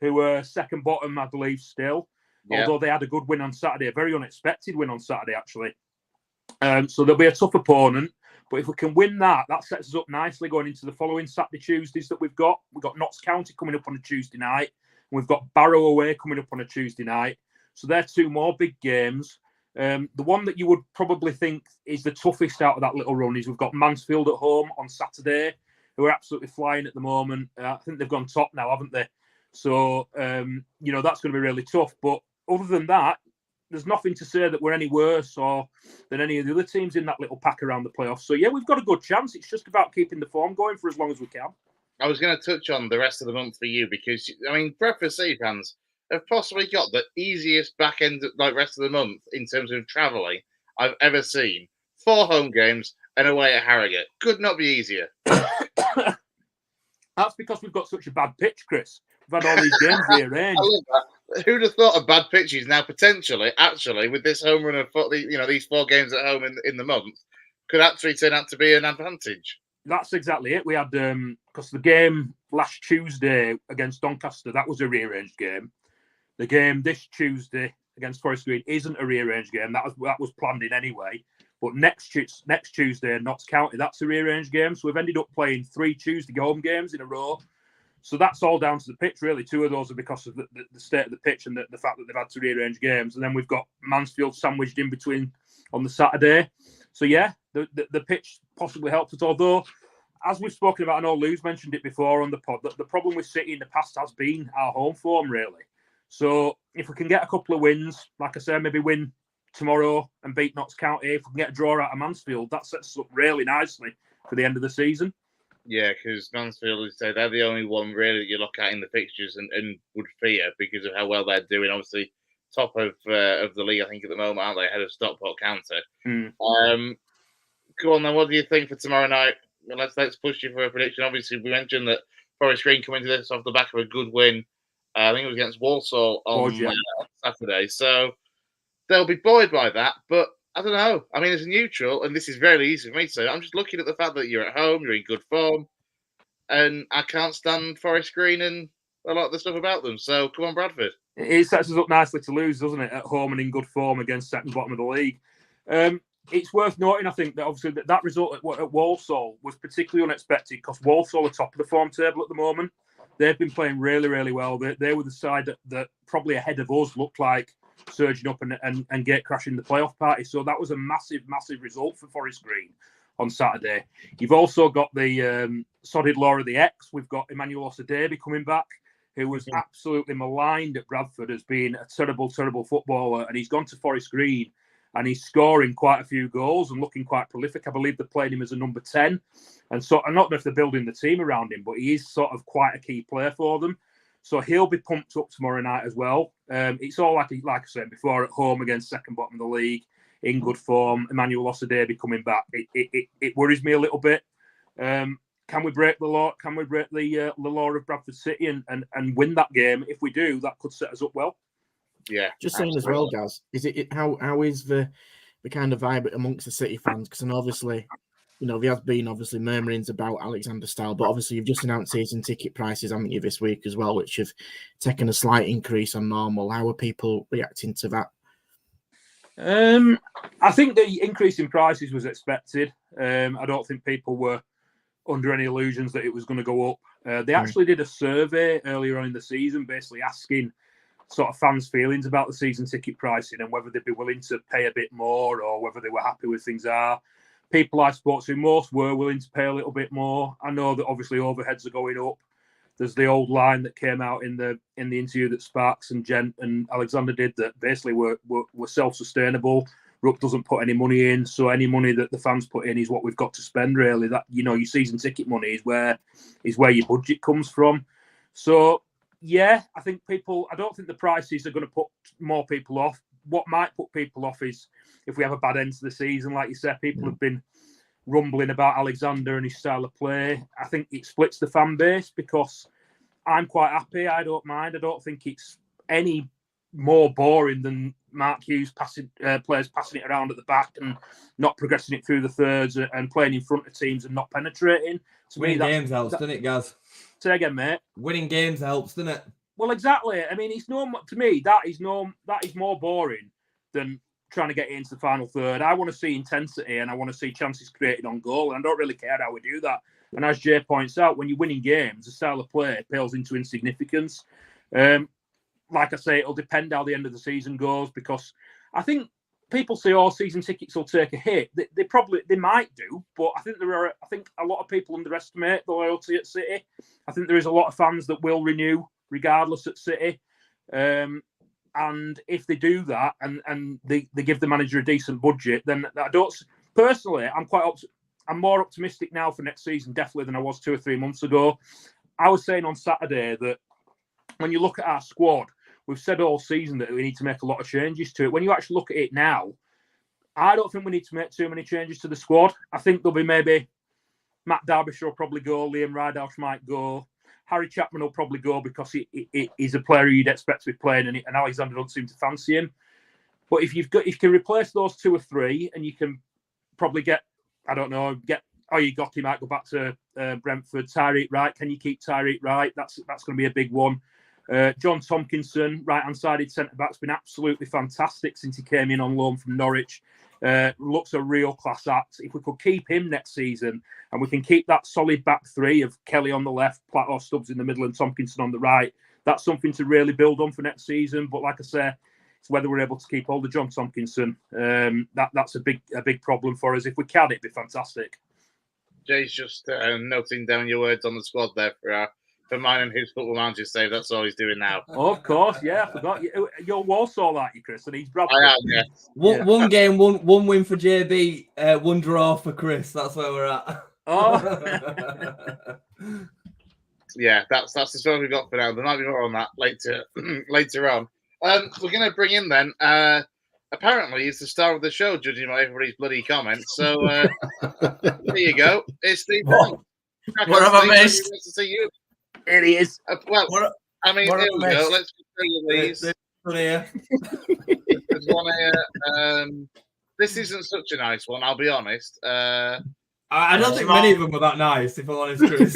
who are second bottom, I believe, still. Yeah. Although they had a good win on Saturday, a very unexpected win on Saturday, actually. So there'll be a tough opponent. But if we can win that sets us up nicely going into the following Saturday, Tuesdays that we've got. We've got Notts County coming up on a Tuesday night. And we've got Barrow away coming up on a Tuesday night. So they're 2 more big games. The one that you would probably think is the toughest out of that little run is we've got Mansfield at home on Saturday, who are absolutely flying at the moment. I think they've gone top now, haven't they? So, that's going to be really tough. But other than that, there's nothing to say that we're any worse than any of the other teams in that little pack around the playoffs. So, yeah, we've got a good chance. It's just about keeping the form going for as long as we can. I was going to touch on the rest of the month for you because, Bradford City fans have possibly got the easiest back end, rest of the month in terms of travelling I've ever seen. 4 home games and away at Harrogate. Could not be easier. That's because we've got such a bad pitch, Chris. We've had all these games rearranged. I love that. Who'd have thought of bad pitches now potentially, actually, with this home run of these 4 games at home in the month, could actually turn out to be an advantage. That's exactly it. We had because the game last Tuesday against Doncaster, that was a rearranged game. The game this Tuesday against Forest Green isn't a rearranged game. That was planned in anyway. But next Tuesday, Notts County, that's a rearranged game. So we've ended up playing 3 Tuesday home games in a row. So that's all down to the pitch, really. 2 of those are because of the state of the pitch and the fact that they've had to rearrange games. And then we've got Mansfield sandwiched in between on the Saturday. So, yeah, the pitch possibly helped us. Although as we've spoken about, I know Lou's mentioned it before on the pod, that the problem with City in the past has been our home form, really. So if we can get a couple of wins, like I said, maybe win tomorrow and beat Notts County, if we can get a draw out of Mansfield, that sets us up really nicely for the end of the season. Yeah, because Mansfield, they're the only one really that you look at in the fixtures and would fear because of how well they're doing. Obviously, top of the league, I think, at the moment, aren't they? Ahead of Stockport County. Go on then. What do you think for tomorrow night? Let's push you for a prediction. Obviously, we mentioned that Forest Green come into this off the back of a good win. I think it was against Walsall on Saturday. So they'll be buoyed by that. But I don't know. I mean, as a neutral, and this is very easy for me to say, I'm just looking at the fact that you're at home, you're in good form, and I can't stand Forest Green and a lot of the stuff about them. So come on, Bradford. It sets us up nicely to lose, doesn't it? At home and in good form against second bottom of the league. It's worth noting, I think, that obviously that result at Walsall was particularly unexpected because Walsall are top of the form table at the moment. They've been playing really, really well. They were the side that probably ahead of us looked like surging up and gate crashing the playoff party. So that was a massive, massive result for Forest Green on Saturday. You've also got the sodded law of the X. We've got Emmanuel Osadebe coming back, who was absolutely maligned at Bradford as being a terrible, terrible footballer. And he's gone to Forest Green and he's scoring quite a few goals and looking quite prolific. I believe they're playing him as a number 10. And so I don't know if they're building the team around him, but he is sort of quite a key player for them. So he'll be pumped up tomorrow night as well. It's all like I said before, at home against second bottom of the league, in good form. Emmanuel Osadebe coming back. It worries me a little bit. Can we break the law? Can we break the law of Bradford City and win that game? If we do, that could set us up well. Yeah. Just saying as well, Gaz, is it how is the kind of vibe amongst the City fans? Because obviously, there has been obviously murmurings about Alexander Style, but obviously you've just announced season ticket prices, haven't you, this week as well, which have taken a slight increase on normal. How are people reacting to that? I think the increase in prices was expected. I don't think people were under any illusions that it was going to go up. They actually did a survey earlier on in the season, basically asking sort of fans' feelings about the season ticket pricing and whether they'd be willing to pay a bit more or whether they were happy with things are. People I spoke to, most were willing to pay a little bit more. I know that obviously overheads are going up. There's the old line that came out in the interview that Sparks and Gent and Alexander did that basically were self-sustainable. Ruck doesn't put any money in, so any money that the fans put in is what we've got to spend. Really, that your season ticket money is where your budget comes from. So yeah, I think I don't think the prices are going to put more people off. What might put people off is if we have a bad end to the season, like you said. People have been rumbling about Alexander and his style of play. I think it splits the fan base because I'm quite happy. I don't mind. I don't think it's any more boring than Mark Hughes players passing it around at the back and not progressing it through the thirds and playing in front of teams and not penetrating. To Winning games helps, doesn't it, Gaz? Say again, mate. Winning games helps, doesn't it? Well, exactly. I mean, to me that is more boring than trying to get into the final third. I want to see intensity and I want to see chances created on goal, and I don't really care how we do that. And as Jay points out, when you're winning games, the style of play pales into insignificance. Like I say, it'll depend how the end of the season goes, because I think people say, season tickets will take a hit. They might do, but I think a lot of people underestimate the loyalty at City. I think there is a lot of fans that will renew regardless at City. And if they do that and they give the manager a decent budget, then I don't personally. I'm more optimistic now for next season, definitely, than I was 2 or 3 months ago. I was saying on Saturday that when you look at our squad, we've said all season that we need to make a lot of changes to it. When you actually look at it now, I don't think we need to make too many changes to the squad. I think there'll be maybe Matt Derbyshire will probably go, Liam Ridehouse might go, Harry Chapman will probably go because he's a player you'd expect to be playing, and Alexander doesn't seem to fancy him. But if you can replace those 2 or 3, and you can probably get, I don't know, he might go back to Brentford. Tyreek Wright, can you keep Tyreek Wright? That's going to be a big one. John Tompkinson, right-hand-sided centre-back's been absolutely fantastic since he came in on loan from Norwich. Looks a real class act. If we could keep him next season and we can keep that solid back 3 of Kelly on the left, Platt or Stubbs in the middle and Tompkinson on the right, that's something to really build on for next season. But like I say, it's whether we're able to keep hold of John Tompkinson. That's a big problem for us. If we can, it'd be fantastic. Jay's just noting down your words on the squad there for mine and his football manager save. That's all he's doing now. Oh, of course, yeah, I forgot. You're Walsall, aren't you, Chris? And he's Bradford. I am, yeah. One game, one win for JB, one draw for Chris. That's where we're at. Oh. Yeah, that's the story we've got for now. There might be more on that later on. We're going to bring in then. Apparently, he's the star of the show, judging by everybody's bloody comments. So there you go. It's Steve. What have I missed? To see you. It is. Well, I mean, here we go. Let's just show you these. There's one here. This isn't such a nice one, I'll be honest. I don't think many of them were that nice, if I'm honest, Chris.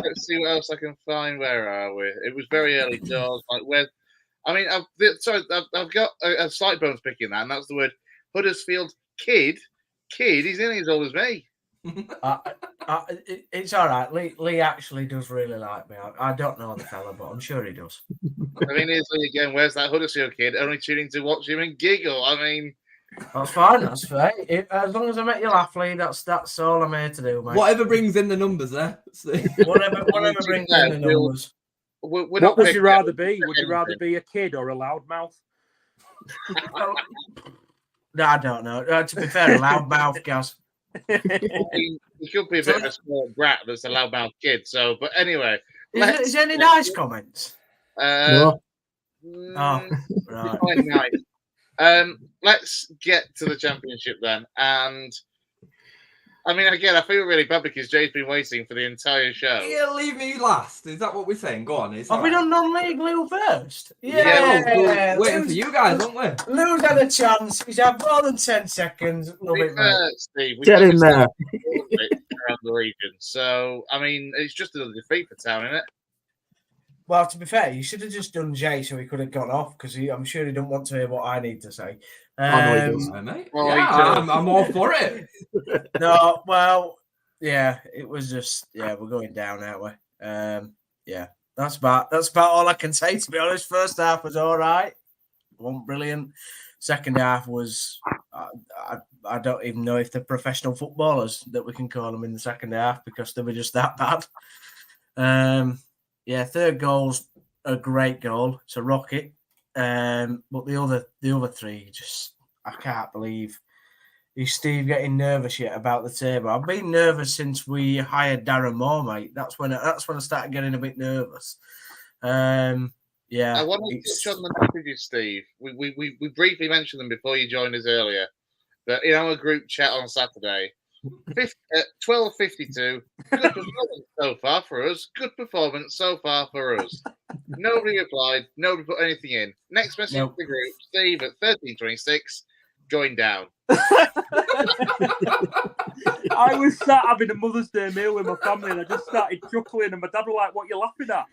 Let's see what else I can find. Where are we? It was very early doors. Like where? I mean, I've got a slight bones picking that, and that's the word Huddersfield kid. He's nearly as old as me. It's all right. Lee actually does really like me. I don't know the fella, but I'm sure he does. I mean, here's Lee again. Where's that Huddersfield kid? Only tuning to watch him and giggle. I mean, that's fine. That's fine. As long as I make you laugh, Lee, that's all I'm here to do, mate. Whatever brings in the numbers, eh? Whatever brings in the numbers. What would you rather be? Would you rather be a kid or a loudmouth? No, I don't know. To be fair, a loudmouth, Gaz. He could be a bit of a small brat that's a loudmouth kid. So, but anyway, is there any nice comments? No. Oh, right. Quite nice. Let's get to the championship then, and I mean, again, I feel really bad because Jay's been waiting for the entire show. Yeah, leave me last. Is that what we're saying? Go on. Have we done non-league Lou first? Yeah. Waiting for you guys, aren't we? Lou's had a chance. He's had more than 10 seconds. Love it, mate. Steve, Get in there. Around the region. So, I mean, it's just another defeat for Town, isn't it? Well, to be fair, you should have just done Jay so he could have gone off because I'm sure he don't want to hear what I need to say. I know he does. Mate. Well, yeah, I'm all for it. No, well, yeah, it was just, we're going down, aren't we? Yeah, that's about all I can say, to be honest. First half was all right. Wasn't brilliant. Second half was, I don't even know if they're professional footballers that we can call them in the second half because they were just that bad. Third goal's a great goal. It's a rocket. But the other three, just I can't believe. Is Steve getting nervous yet about the table? I've been nervous since we hired Darren Moore, mate. That's when I started getting a bit nervous. I want to touch on the messages, Steve. We briefly mentioned them before you joined us earlier. That in our group chat on Saturday, 12:52. Good performance so far for us. Good performance so far for us. Nobody replied. Nobody put anything in. Next message to the group: Steve at 13:26, going down. I was sat having a Mother's Day meal with my family, and I just started chuckling, and my dad was like, "What are you laughing at?"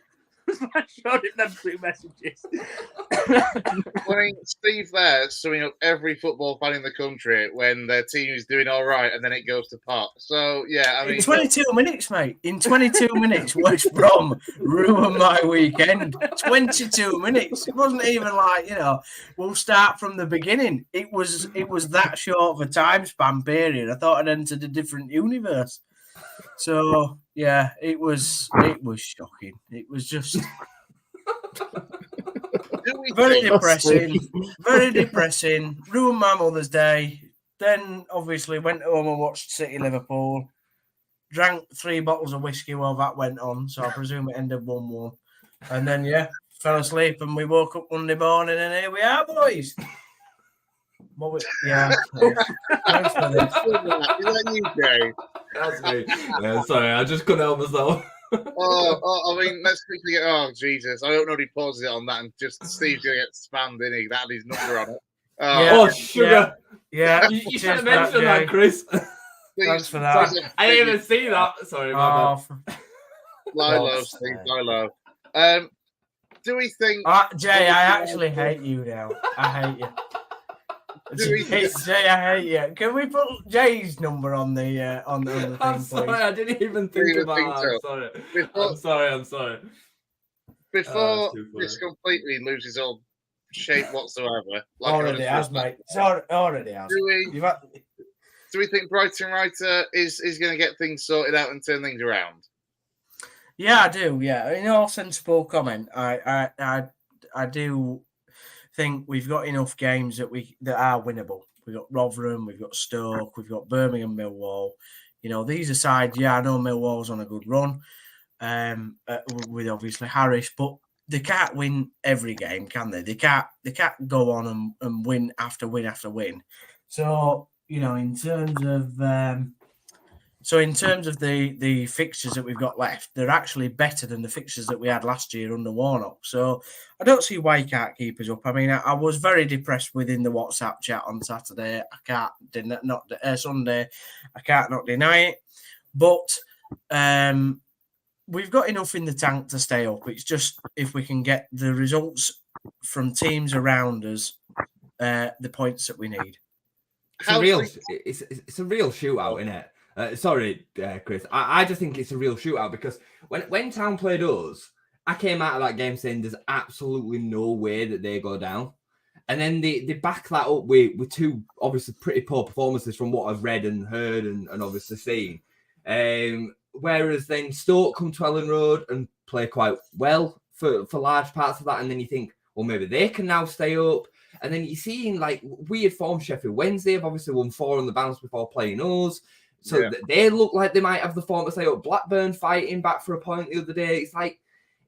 I showed him them two messages. I mean, Steve there summing up every football fan in the country when their team is doing all right and then it goes to pot. So, yeah, I mean... In 22 minutes, mate. In 22 minutes, West Brom ruined my weekend. 22 minutes. It wasn't even like, we'll start from the beginning. It was that short of a time span period. I thought I'd entered a different universe. So, yeah, it was shocking. It was just very depressing. Very depressing. Ruined my Mother's Day. Then, obviously, went home and watched City Liverpool. Drank 3 bottles of whiskey while that went on, so I presume it ended 1-1. And then, fell asleep and we woke up Monday morning and here we are, boys. Thanks for this. Is that you, Jay? That's me. Yeah, sorry, I just couldn't help myself. I mean, let's quickly get. Oh, Jesus. I hope nobody pauses it on that and just Steve's going to get spammed, isn't he? That had his number on it. Sugar. Yeah. You should have mentioned that, Chris. Thanks for that. I didn't even see that. Sorry, my bad. Lilo, Steve, Lilo. Do we think... Jay, I actually hate you now. I hate you. Jay, I hate you. Can we put Jay's number on the thing, I'm sorry, please? I didn't even think about that. I'm sorry. Before this completely loses all shape whatsoever. Already has, mate. Already has. do we think Brighton Writer is going to get things sorted out and turn things around? Yeah, I do. Yeah, in all sensible comment, I do think we've got enough games that are winnable. We've got Rotherham, we've got Stoke, we've got Birmingham, Millwall. These are sides. Yeah, I know Millwall's on a good run, with obviously Harris, but they can't win every game, can they? They can't go on and win after win after win. So in terms of the fixtures that we've got left, they're actually better than the fixtures that we had last year under Warnock. So I don't see why he can't keep us up. I mean, I was very depressed within the WhatsApp chat on Saturday. Sunday. I can't not deny it. But we've got enough in the tank to stay up. It's just if we can get the results from teams around us, the points that we need. It's a real shootout, isn't it? Sorry, Chris. I just think it's a real shootout because when Town played us, I came out of that game saying there's absolutely no way that they go down. And then they back that up with two obviously pretty poor performances from what I've read and heard and obviously seen. Whereas then Stoke come to Ellen Road and play quite well for large parts of that. And then you think, well, maybe they can now stay up. And then you're seeing like weird form. Sheffield Wednesday have obviously won 4 on the bounce before playing us. So they look like they might have the form to stay up. Blackburn fighting back for a point the other day. It's like,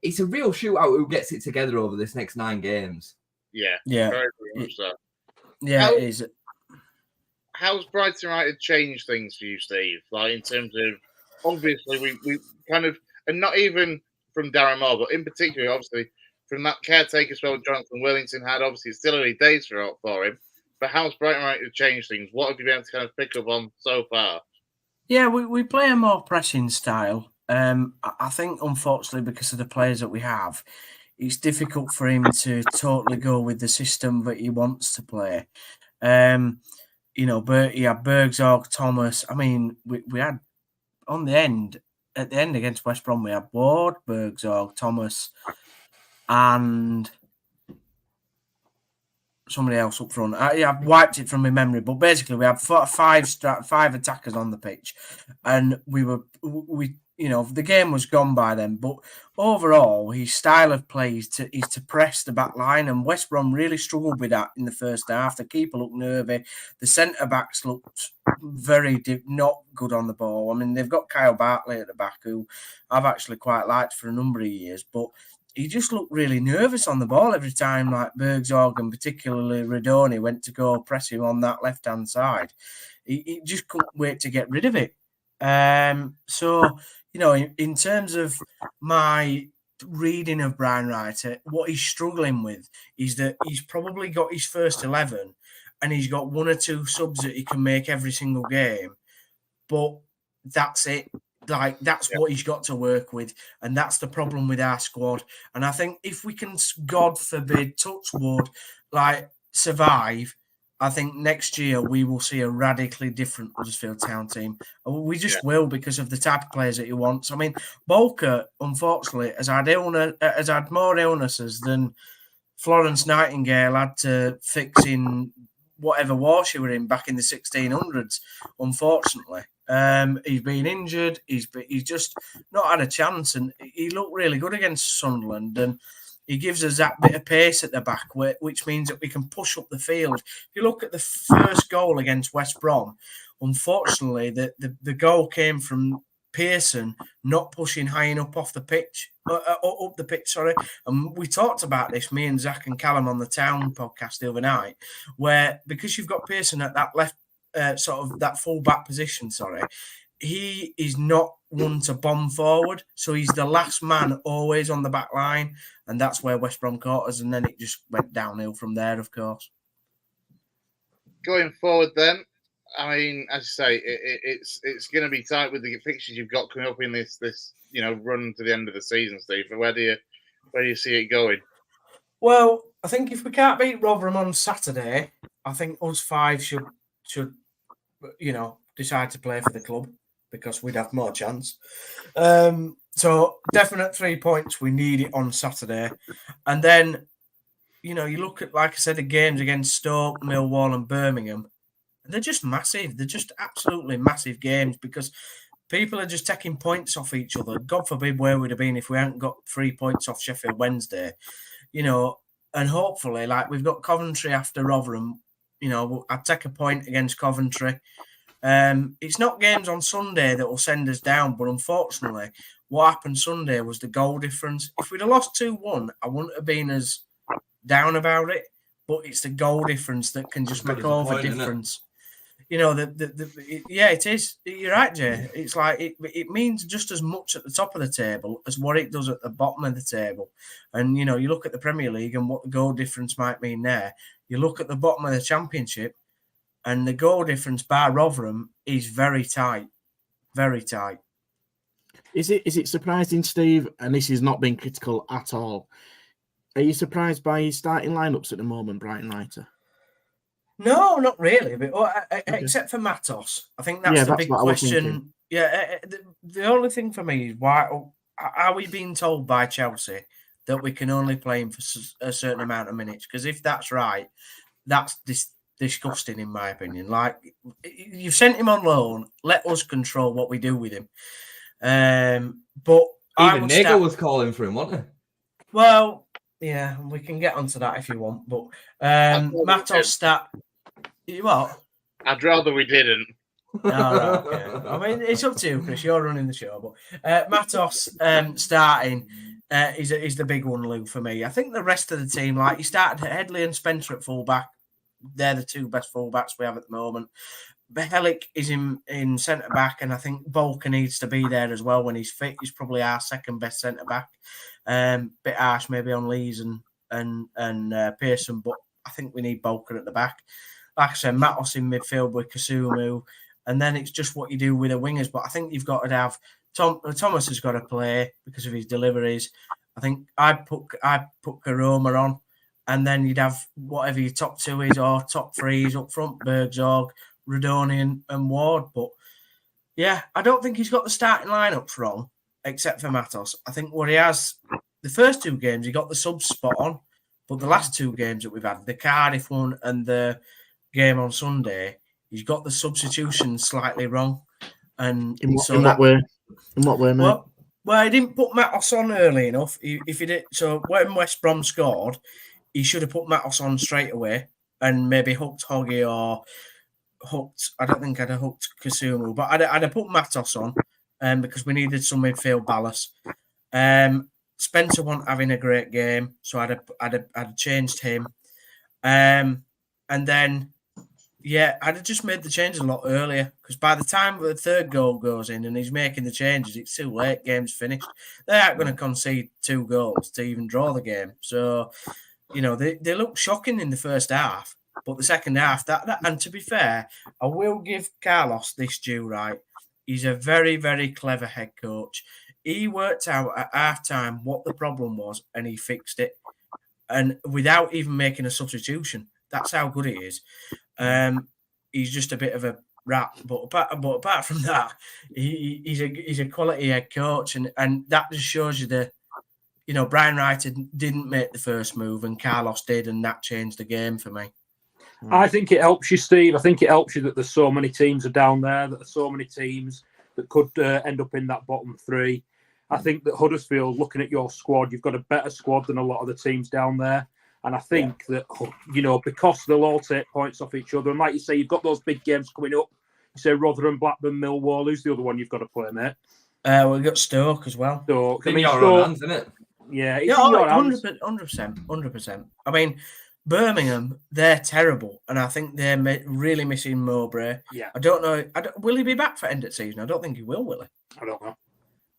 it's a real shootout who gets it together over this next 9 games. Yeah. Very, very much so. Yeah, it is. How's Brighton United changed things for you, Steve? Like in terms of, obviously, we kind of, and not even from Darren Moore, but in particular, obviously, from that caretaker spell Jonathan Willington had, obviously, it's still early days for him. But how's Brighton United changed things? What have you been able to kind of pick up on so far? Yeah, we play a more pressing style. I think, unfortunately, because of the players that we have, it's difficult for him to totally go with the system that he wants to play. He had Bergzorg, Thomas. I mean, we had at the end against West Brom, we had Ward, Bergzorg, Thomas, and somebody else up front. I've wiped it from my memory, but basically we had 5 attackers on the pitch, and the game was gone by then. But overall, his style of play is to press the back line, and West Brom really struggled with that in the first half. The keeper looked nervy. The centre backs looked very not good on the ball. I mean, they've got Kyle Bartley at the back, who I've actually quite liked for a number of years, but he just looked really nervous on the ball every time, like Bergzorg and particularly Radoni went to go press him on that left-hand side. He just couldn't wait to get rid of it. So, in terms of my reading of Brian Wright, what he's struggling with is that he's probably got his first 11 and he's got 1 or 2 subs that he can make every single game. But that's it. Like, that's what he's got to work with. And that's the problem with our squad. And I think if we can, God forbid, touch wood, survive, I think next year we will see a radically different Huddersfield Town team. We just will, because of the type of players that he wants. I mean, Booker, unfortunately, has had more illnesses than Florence Nightingale had to fix in whatever war she were in back in the 1600s, unfortunately. He's been injured. He's just not had a chance, and he looked really good against Sunderland, and he gives us that bit of pace at the back, which means that we can push up the field. If you look at the first goal against West Brom, unfortunately, the goal came from Pearson not pushing high enough up the pitch. And we talked about this, me and Zach and Callum, on the Town podcast the other night, where because you've got Pearson at that left, that full back position, he is not one to bomb forward, so he's the last man always on the back line, and that's where West Brom caught us, and then it just went downhill from there, of course. Going forward, then, I mean, as you say, it's going to be tight with the fixtures you've got coming up in this run to the end of the season, Steve. Where do you see it going? Well, I think if we can't beat Rotherham on Saturday, I think us 5 should decide to play for the club, because we'd have more chance. So definite 3 points. We need it on Saturday. And then, you look at, like I said, the games against Stoke, Millwall and Birmingham. they're just massive. They're just absolutely massive games because people are just taking points off each other. God forbid where we'd have been if we hadn't got 3 points off Sheffield Wednesday, and hopefully, like, we've got Coventry after Rotherham. I'd take a point against Coventry. It's not games on Sunday that will send us down, but unfortunately, what happened Sunday was the goal difference. If we'd have lost 2-1, I wouldn't have been as down about it, but it's the goal difference that can just make all the difference. It is. You're right, Jay. It's like it means just as much at the top of the table as what it does at the bottom of the table. And, you look at the Premier League and what the goal difference might mean there. You look at the bottom of the Championship and the goal difference by Rotherham is very tight. Very tight. Is it surprising, Steve, and this is not being critical at all, are you surprised by his starting lineups at the moment, Brighton Writer? No, not really. But except for Matos, I think that's the big question. Yeah, the only thing for me is why are we being told by Chelsea that we can only play him for a certain amount of minutes? Because if that's right, that's disgusting in my opinion. Like, you've sent him on loan, let us control what we do with him. But even Nagel was calling for him, wasn't he? Well, yeah, we can get onto that if you want. But Matos stat. What? I'd rather we didn't. Oh, right, okay. I mean, it's up to you, Chris. You're running the show. But Matos starting is the big one, Lou, for me. I think the rest of the team, like, you started Headley and Spencer at fullback. They're the two best fullbacks we have at the moment. Behelic is in centre back, and I think Bolker needs to be there as well when he's fit. He's probably our second best centre back. Bit harsh maybe on Lees and Pearson, but I think we need Bolker at the back. Like I said, Matos in midfield with Kasumu, and then it's just what you do with the wingers. But I think you've got to have Thomas has got to play because of his deliveries. I think I'd put Karoma on, and then you'd have whatever your top two is or top three is up front: Bergzorg, Radoni and Ward. But yeah, I don't think he's got the starting lineups wrong, except for Matos. I think what he has, the first two games, he got the subs spot on, but the last two games that we've had, the Cardiff one and the game on Sunday, he's got the substitution slightly wrong. And in what way, mate? Well, he didn't put Matos on early enough. If he did, so when West Brom scored, he should have put Matos on straight away and maybe hooked Hoggy or hooked. I don't think I'd have hooked Kasumu, but I'd have put Matos on because we needed some midfield ballast. Spencer wasn't having a great game, so I'd have changed him. And then, yeah, I'd have just made the changes a lot earlier because by the time the third goal goes in and he's making the changes, it's too late. Game's finished. They aren't going to concede 2 goals to even draw the game. So, they look shocking in the first half, but the second half, that and to be fair, I will give Carlos this due, right? He's a very, very clever head coach. He worked out at half-time what the problem was and he fixed it, and without even making a substitution. That's how good he is. He's just a bit of a rat, but apart from that, he's a quality head coach, and that just shows you Brian Wright didn't make the first move, and Carlos did, and that changed the game for me. I think it helps you, Steve. I think it helps you that there's so many teams are down there, that there's so many teams that could end up in that bottom 3. I think that Huddersfield, looking at your squad, you've got a better squad than a lot of the teams down there. And I think that, because they'll all take points off each other. And like you say, you've got those big games coming up. You say Rotherham, Blackburn, Millwall. Who's the other one you've got to play, mate? We've got Stoke as well. Stoke. It's in your hands, isn't it? Yeah, it's in your hands. 100%. I mean, Birmingham, they're terrible. And I think they're really missing Mowbray. Yeah. I don't know. Will he be back for end of season? I don't think he will he? I don't know.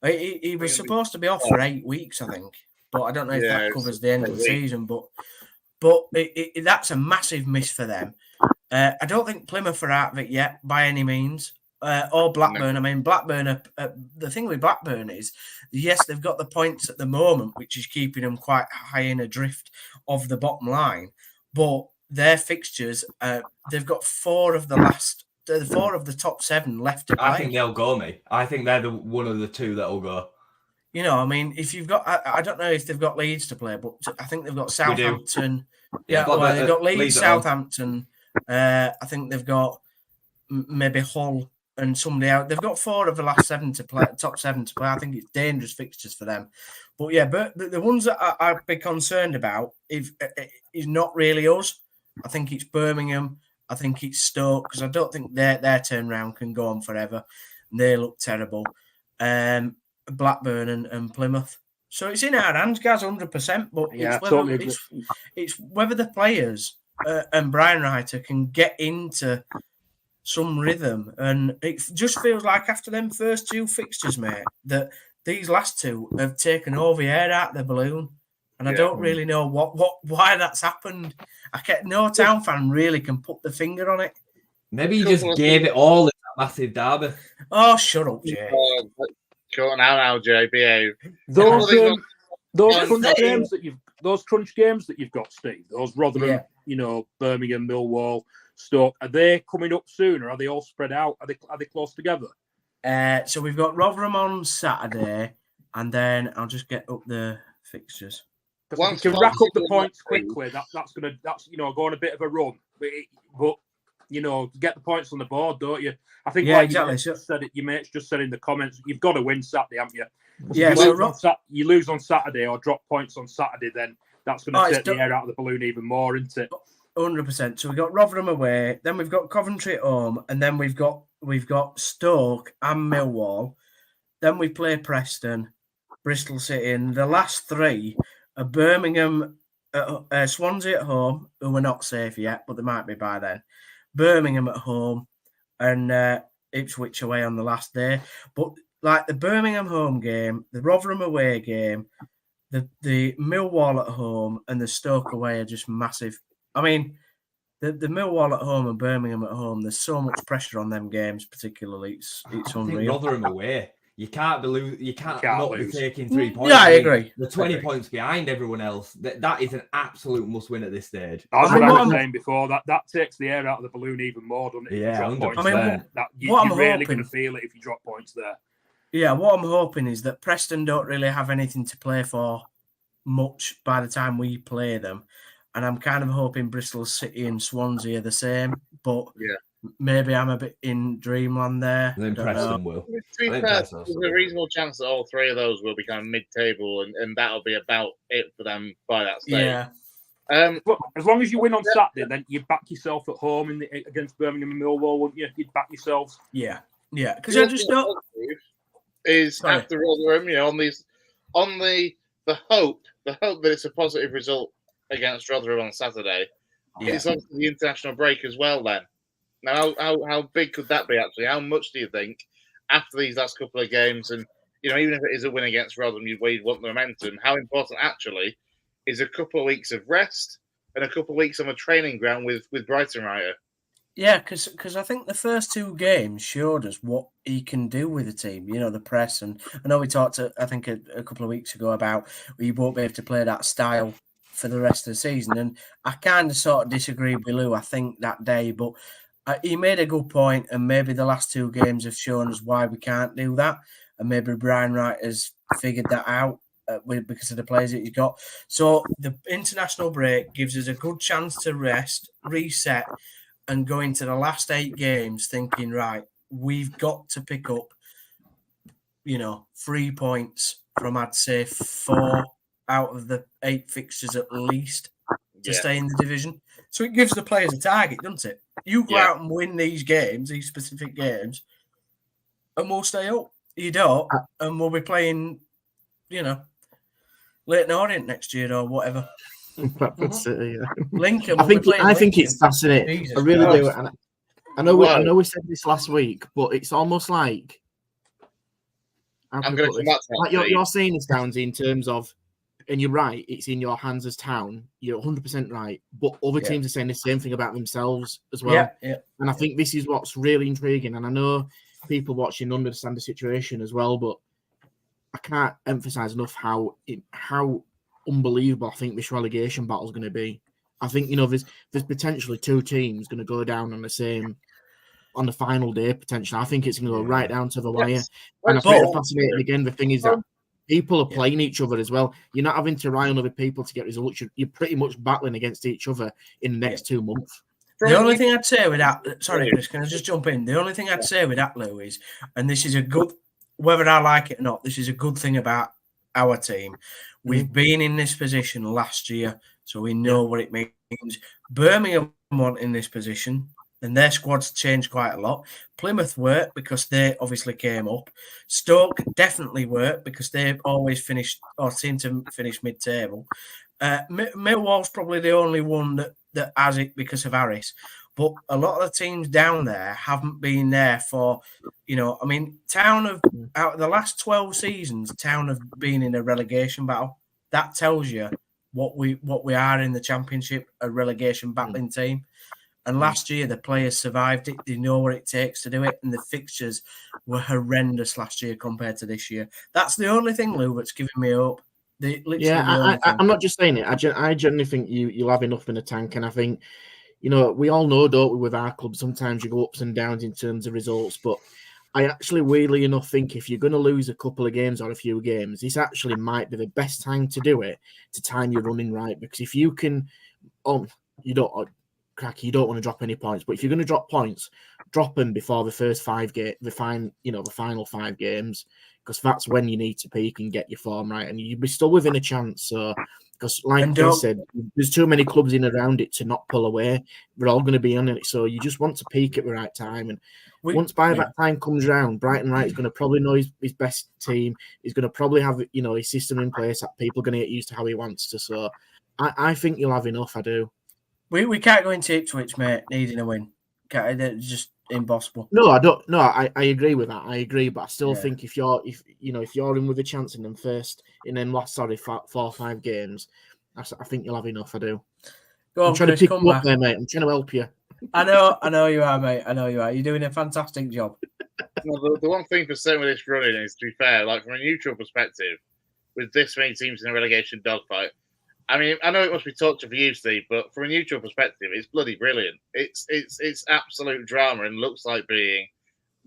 He was supposed to be off for 8 weeks, I think. But I don't know if that covers the end of the season. But that's a massive miss for them. I don't think Plymouth are out of it yet by any means. Or Blackburn. No. I mean, Blackburn. The thing with Blackburn is, yes, they've got the points at the moment, which is keeping them quite high in a drift of the bottom line. But their fixtures, they've got 4 of the top 7 left to play. I think they'll go, mate. I think they're one of the 2 that'll go. I mean, if you've got, I don't know if they've got Leeds to play, but I think they've got Southampton. Yeah, they've got Leeds, Southampton. I think they've got maybe Hull and somebody out. They've got 4 of the last 7 to play, top 7 to play. I think it's dangerous fixtures for them. But yeah, but the ones that I'd be concerned about is not really us. I think it's Birmingham. I think it's Stoke, because I don't think their turnaround can go on forever. They look terrible. Blackburn and Plymouth. So it's in our hands, guys, 100%. But it's whether the players and Brian Writer can get into some rhythm. And it just feels like after them first 2 fixtures, mate, that these last 2 have taken all the air out of the balloon. And I don't really know why that's happened. No Town fan really can put the finger on it. Maybe you just gave it all in that massive derby. Oh, shut up, Jay. Go on now, Jay. Behave. Those crunch games that you've got, Steve. Those Rotherham, Birmingham, Millwall, Stoke. Are they coming up soon, or are they all spread out? Are they close together? So we've got Rotherham on Saturday, and then I'll just get up the fixtures. If you can rack up the points quickly, that's go on a bit of a run. But get the points on the board, don't you? I think your mates just said in the comments, you've got to win Saturday, haven't you? Yeah, you lose on Saturday or drop points on Saturday, then that's going to take the air out of the balloon even more, isn't it? 100%. So we've got Rotherham away, then we've got Coventry at home, and then we've got Stoke and Millwall. Then we play Preston, Bristol City, and the last 3 are Birmingham, Swansea at home, who are not safe yet, but they might be by then. Birmingham at home, and Ipswich away on the last day. But like the Birmingham home game, the Rotherham away game, the Millwall at home, and the Stoke away are just massive. I mean, the Millwall at home and Birmingham at home, there's so much pressure on them games, particularly. It's unreal. Rotherham away. You can't be taking 3 points. Yeah, I agree. The 20 points behind everyone else. That is an absolute must win at this stage. As I was saying before, that takes the air out of the balloon even more, doesn't it? Yeah, 100%. You're really going to feel it if you drop points there. Yeah, what I'm hoping is that Preston don't really have anything to play for much by the time we play them. And I'm kind of hoping Bristol City and Swansea are the same. But maybe I'm a bit in dreamland there. Then Preston will. To be fair, there's a reasonable chance that all 3 of those will be kind of mid-table, and that'll be about it for them by that stage. Yeah. As long as you win on Saturday, then you back yourself at home against Birmingham and Millwall, wouldn't you? You'd back yourselves. Yeah. Because I just don't. After Rotherham, on the hope that it's a positive result against Rotherham on Saturday. It's obviously the international break as well. Then, now how big could that be? Actually, how much do you think after these last couple of games, and even if it is a win against Rotherham, you'd want the momentum. How important actually is a couple of weeks of rest and a couple of weeks on a training ground with Brighton Writer? Yeah, because I think the first 2 games showed us what he can do with the team. The press, and I know we talked, I think, a couple of weeks ago about we won't be able to play that style for the rest of the season. And I kind of sort of disagree with Lou, I think, that day. But he made a good point, and maybe the last 2 games have shown us why we can't do that. And maybe Brian Wright has figured that out because of the players that he's got. So the international break gives us a good chance to rest, reset, and go into the last 8 games thinking, right, we've got to pick up, 3 points from, I'd say, 4 out of the 8 fixtures at least to stay in the division. So it gives the players a target, doesn't it? You go out and win these games, these specific games, and we'll stay up. You don't, and we'll be playing, Leighton Orient next year or whatever. Bradford City, Lincoln. I think it's fascinating. Jesus, I really do. And I know we said this last week, but it's almost like I'm going to come back to that. Like you're saying this, Downsy, in terms of, and you're right, it's in your hands as Town. You're 100% right. But other teams are saying the same thing about themselves as well. Yeah. And I think this is what's really intriguing. And I know people watching understand the situation as well, but I can't emphasize enough how unbelievable I think this relegation battle is going to be. I think there's potentially 2 teams going to go down on the final day potentially. I think it's going to go right down to the wire. And I find it fascinating again. The thing is that people are playing each other as well. You're not having to rely on other people to get results. You're pretty much battling against each other in the next 2 months. The only thing I'd say with that, sorry, Chris, can I just jump in? The only thing I'd say with that, Lou, is, and this is a good, whether I like it or not, this is a good thing about our team. We've been in this position last year, so we know what it means. Birmingham weren't in this position, and their squad's changed quite a lot. Plymouth were, because they obviously came up. Stoke definitely were, because they always finished, or seem to finish mid-table. Millwall's probably the only one that has it because of Harris. But a lot of the teams down there haven't been there for, I mean, Town have, out of the last 12 seasons, Town have been in a relegation battle. That tells you what we are in the Championship, a relegation battling team. And last year, the players survived it. They know what it takes to do it. And the fixtures were horrendous last year compared to this year. That's the only thing, Lou, that's giving me hope. I'm not just saying it. I genuinely think you'll have enough in the tank. And I think, we all know, don't we, with our club, sometimes you go ups and downs in terms of results. But I actually, weirdly enough, think if you're going to lose a couple of games or a few games, this actually might be the best time to do it, to time your running right. Because if you can, you don't want to drop any points. But if you're going to drop points, drop them before the first 5 games, the final 5 games, because that's when you need to peak and get your form right, and you'll be still within a chance. So, because like I said, there's too many clubs in around it to not pull away. We're all going to be on it, so you just want to peak at the right time. And once that time comes around, Brighton Wright is going to probably know his best team. He's going to probably have his system in place that people are going to get used to how he wants to. So, I think you'll have enough. I do. We can't go into Ipswich, mate, needing a win. It's just impossible. No, I don't. No, I agree with that. I agree, but I still think if you're in with a chance in them last 4 or 5 games, I think you'll have enough. I do. Go on, I'm trying to pick you up there, mate. I'm trying to help you. I know you are, mate. I know you are. You're doing a fantastic job. Well, the one thing for saying with this running is, to be fair, like from a neutral perspective, with this many teams in a relegation dogfight, I mean, I know it must be torture for you, Steve, but from a neutral perspective, it's bloody brilliant. It's absolute drama and looks like being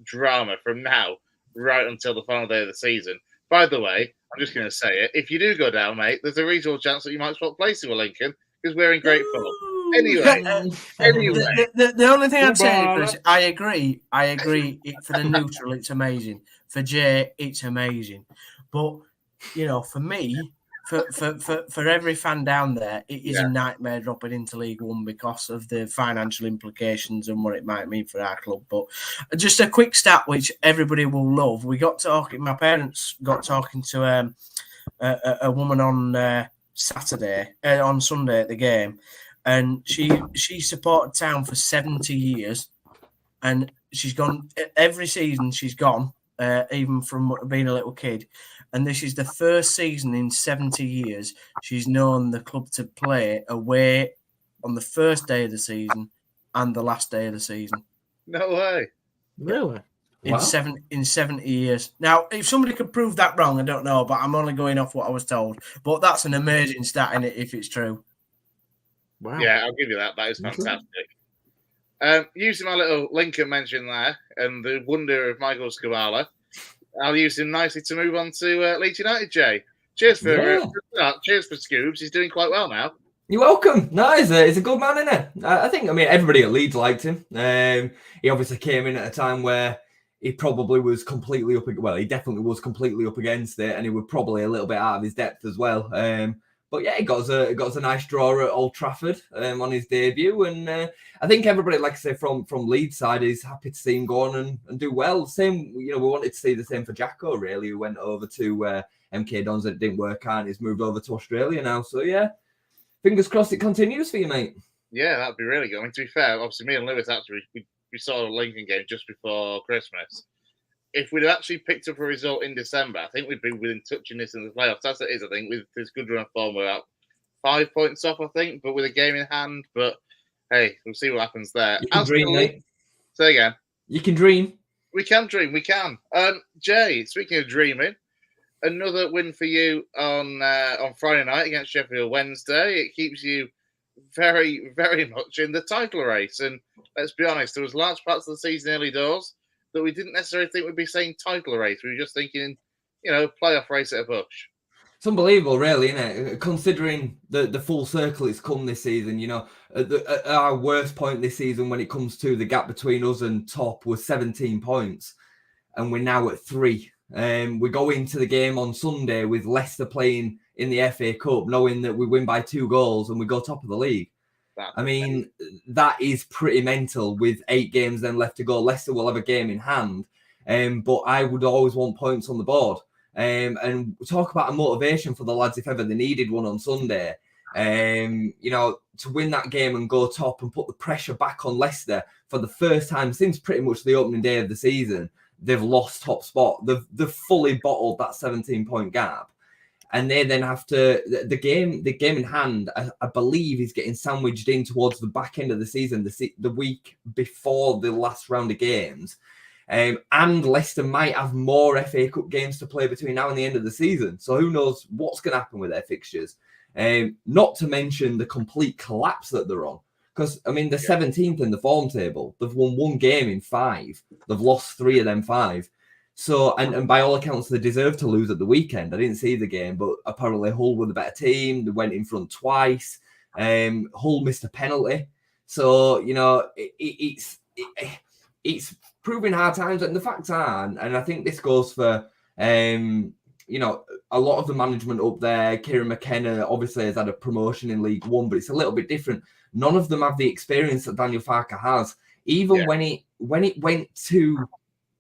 drama from now right until the final day of the season. By the way, I'm just going to say it. If you do go down, mate, there's a reasonable chance that you might swap places with Lincoln because we're in great form. Anyway. The only thing I'd say, Chris, I agree. For the neutral, it's amazing. For Jay, it's amazing. But, for me, for every fan down there, it is a nightmare dropping into League One because of the financial implications and what it might mean for our club. But just a quick stat, which everybody will love. My parents got talking to a woman on Sunday at the game, and she supported Town for 70 years, and she's gone every season. She's gone, even from being a little kid. And this is the first season in 70 years she's known the club to play away on the first day of the season and the last day of the season. No way. Really? In 70 years. Now, if somebody could prove that wrong, I don't know, but I'm only going off what I was told. But that's an amazing stat in it if it's true. Wow. Yeah, I'll give you that. That is fantastic. Using my little Lincoln mention there and the wonder of Michael Scabala, I'll use him nicely to move on to Leeds United, Jay. Cheers for Scoobs. He's doing quite well now. You're welcome. No, he's a good man, isn't he? I think, everybody at Leeds liked him. He obviously came in at a time where he probably was completely he definitely was completely up against it, and he was probably a little bit out of his depth as well. But yeah, he got us a nice draw at Old Trafford on his debut, and I think everybody, like I say, from Leeds side, is happy to see him go on and do well. Same, we wanted to see the same for Jacko, really, who went over to MK Dons and it didn't work out, and he's moved over to Australia now. So yeah, fingers crossed it continues for you, mate. Yeah, that'd be really good. I mean, to be fair, obviously me and Lewis actually we saw the Lincoln game just before Christmas. If we'd actually picked up a result in December, I think we'd be within touching this in the playoffs. As it is, I think, with this good run of form, we're out 5 points off, I think, but with a game in hand. But hey, we'll see what happens there. You can dream, mate. Say again. You can dream. We can dream. We can. Jay, speaking of dreaming, another win for you on Friday night against Sheffield Wednesday. It keeps you very, very much in the title race. And let's be honest, there was large parts of the season early doors that we didn't necessarily think we'd be saying title race. We were just thinking, playoff race at a push. It's unbelievable, really, isn't it? Considering the full circle it's come this season, at our worst point this season when it comes to the gap between us and top was 17 points, and we're now at 3. We go into the game on Sunday with Leicester playing in the FA Cup, knowing that we win by 2 goals and we go top of the league. I mean, that is pretty mental with 8 games then left to go. Leicester will have a game in hand, but I would always want points on the board. And talk about a motivation for the lads if ever they needed one on Sunday. To win that game and go top and put the pressure back on Leicester for the first time since pretty much the opening day of the season. They've lost top spot. They've fully bottled that 17-point gap. And they then have to the game in hand, I believe, is getting sandwiched in towards the back end of the season, the week before the last round of games. And Leicester might have more FA Cup games to play between now and the end of the season. So who knows what's going to happen with their fixtures. Not to mention the complete collapse that they're on. Because, I mean, they're 17th in the form table. They've won 1 game in 5. They've lost 3 of them 5. So, and by all accounts, they deserve to lose at the weekend. I didn't see the game, but apparently Hull were the better team. They went in front twice. Hull missed a penalty. So, it's proving hard times. And the facts are, and I think this goes for, a lot of the management up there. Kieran McKenna obviously has had a promotion in League One, but it's a little bit different. None of them have the experience that Daniel Farke has. Even when it went to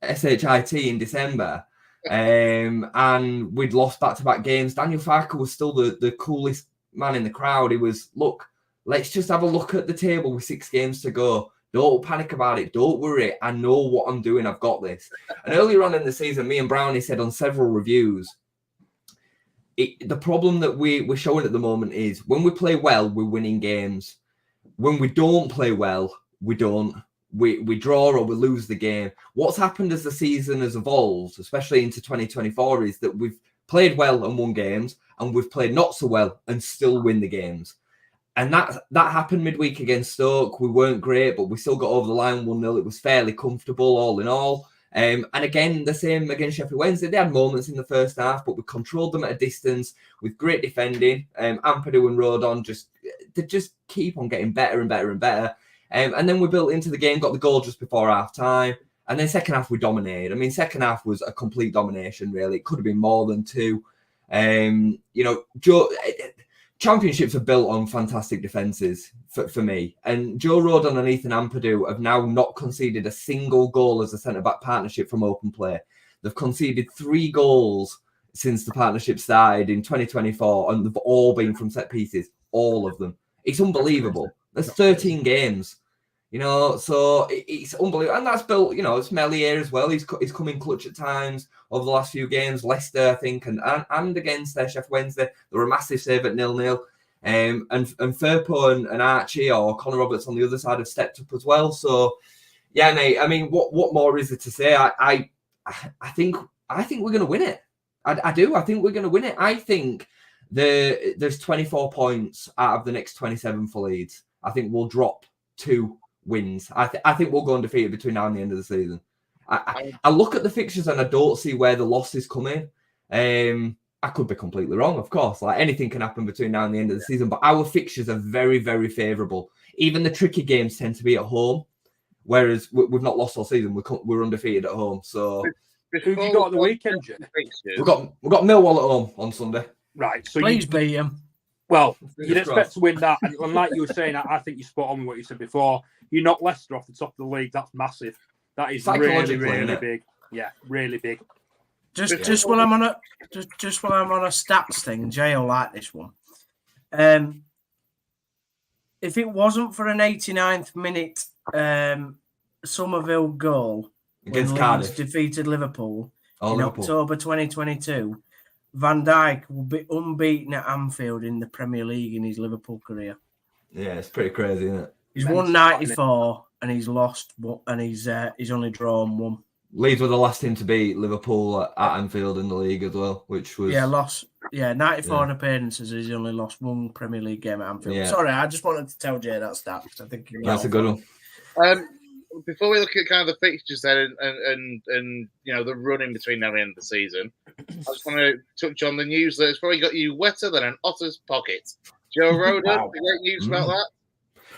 SHIT in December, and we'd lost back-to-back games, Daniel Farke was still the coolest man in the crowd. He was, look, let's just have a look at the table with 6 games to go. Don't panic about it. Don't worry. I know what I'm doing. I've got this. And earlier on in the season, me and Brownie said on several reviews, the problem that we're showing at the moment is when we play well, we're winning games. When we don't play well, we don't. We draw or we lose the game. What's happened as the season has evolved, especially into 2024, is that we've played well and won games, and we've played not so well and still win the games. And that happened midweek against Stoke. We weren't great, but we still got over the line 1-0. It was fairly comfortable all in all. And again, the same against Sheffield Wednesday. They had moments in the first half, but we controlled them at a distance with great defending. Ampadu and Rodon they just keep on getting better and better and better. And then we built into the game, got the goal just before half time. And then second half, we dominated. I mean, second half was a complete domination, really. It could have been more than 2. Championships are built on fantastic defences for me. And Joe Rodon and Ethan Ampadu have now not conceded a single goal as a centre-back partnership from open play. They've conceded 3 goals since the partnership started in 2024, and they've all been from set pieces, all of them. It's unbelievable. There's 13 games, so it's unbelievable. And that's built, it's Melier as well. He's come in clutch at times over the last few games. Leicester, I think, and against Sheffield Wednesday, they were a massive save at 0-0. And Firpo and Archie or Connor Roberts on the other side have stepped up as well. So, yeah, mate, I mean, what more is there to say? I think we're going to win it. I do. I think we're going to win it. I think there's 24 points out of the next 27 for Leeds. I think we'll drop 2 wins. I think we'll go undefeated between now and the end of the season. I look at the fixtures and I don't see where the loss is coming. I could be completely wrong, of course. Like anything can happen between now and the end of the season, but our fixtures are very, very favourable. Even the tricky games tend to be at home, whereas we've not lost all season. We're undefeated at home. So who have you got at the weekend, Jay? We've got Millwall at home on Sunday. Right. So please beat them. Well, you'd expect to win that. And like you were saying, I think you're spot on with what you said before. You knock Leicester off the top of the league. That's massive. That is really, really big. Yeah, really big. Just while I'm on a stats thing, Jay will like this one. If it wasn't for an 89th minute Somerville goal against when Cardiff Leeds defeated Liverpool in October 2022, Van Dijk will be unbeaten at Anfield in the Premier League in his Liverpool career. Yeah, it's pretty crazy, isn't it? He's won 94 and he's lost, and he's only drawn 1. Leeds were the last team to beat Liverpool at Anfield in the league as well, which was 94 appearances. He's only lost 1 Premier League game at Anfield. Yeah. Sorry, I just wanted to tell Jay that stat. I think that's a good one. before we look at kind of the fixtures then and you know the running between now and the end of the season, I just want to touch on the news that's probably got you wetter than an otter's pocket. Joe Roden, Wow. great news about that.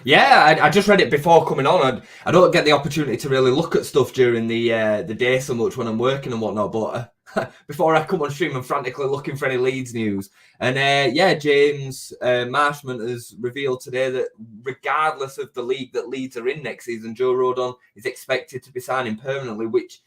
Yeah, I just read it before coming on. I don't get the opportunity to really look at stuff during the day so much when I'm working and whatnot. But before I come on stream, I'm frantically looking for any Leeds news. And James Marshman has revealed today that regardless of the league that Leeds are in next season, Joe Rodon is expected to be signing permanently, which,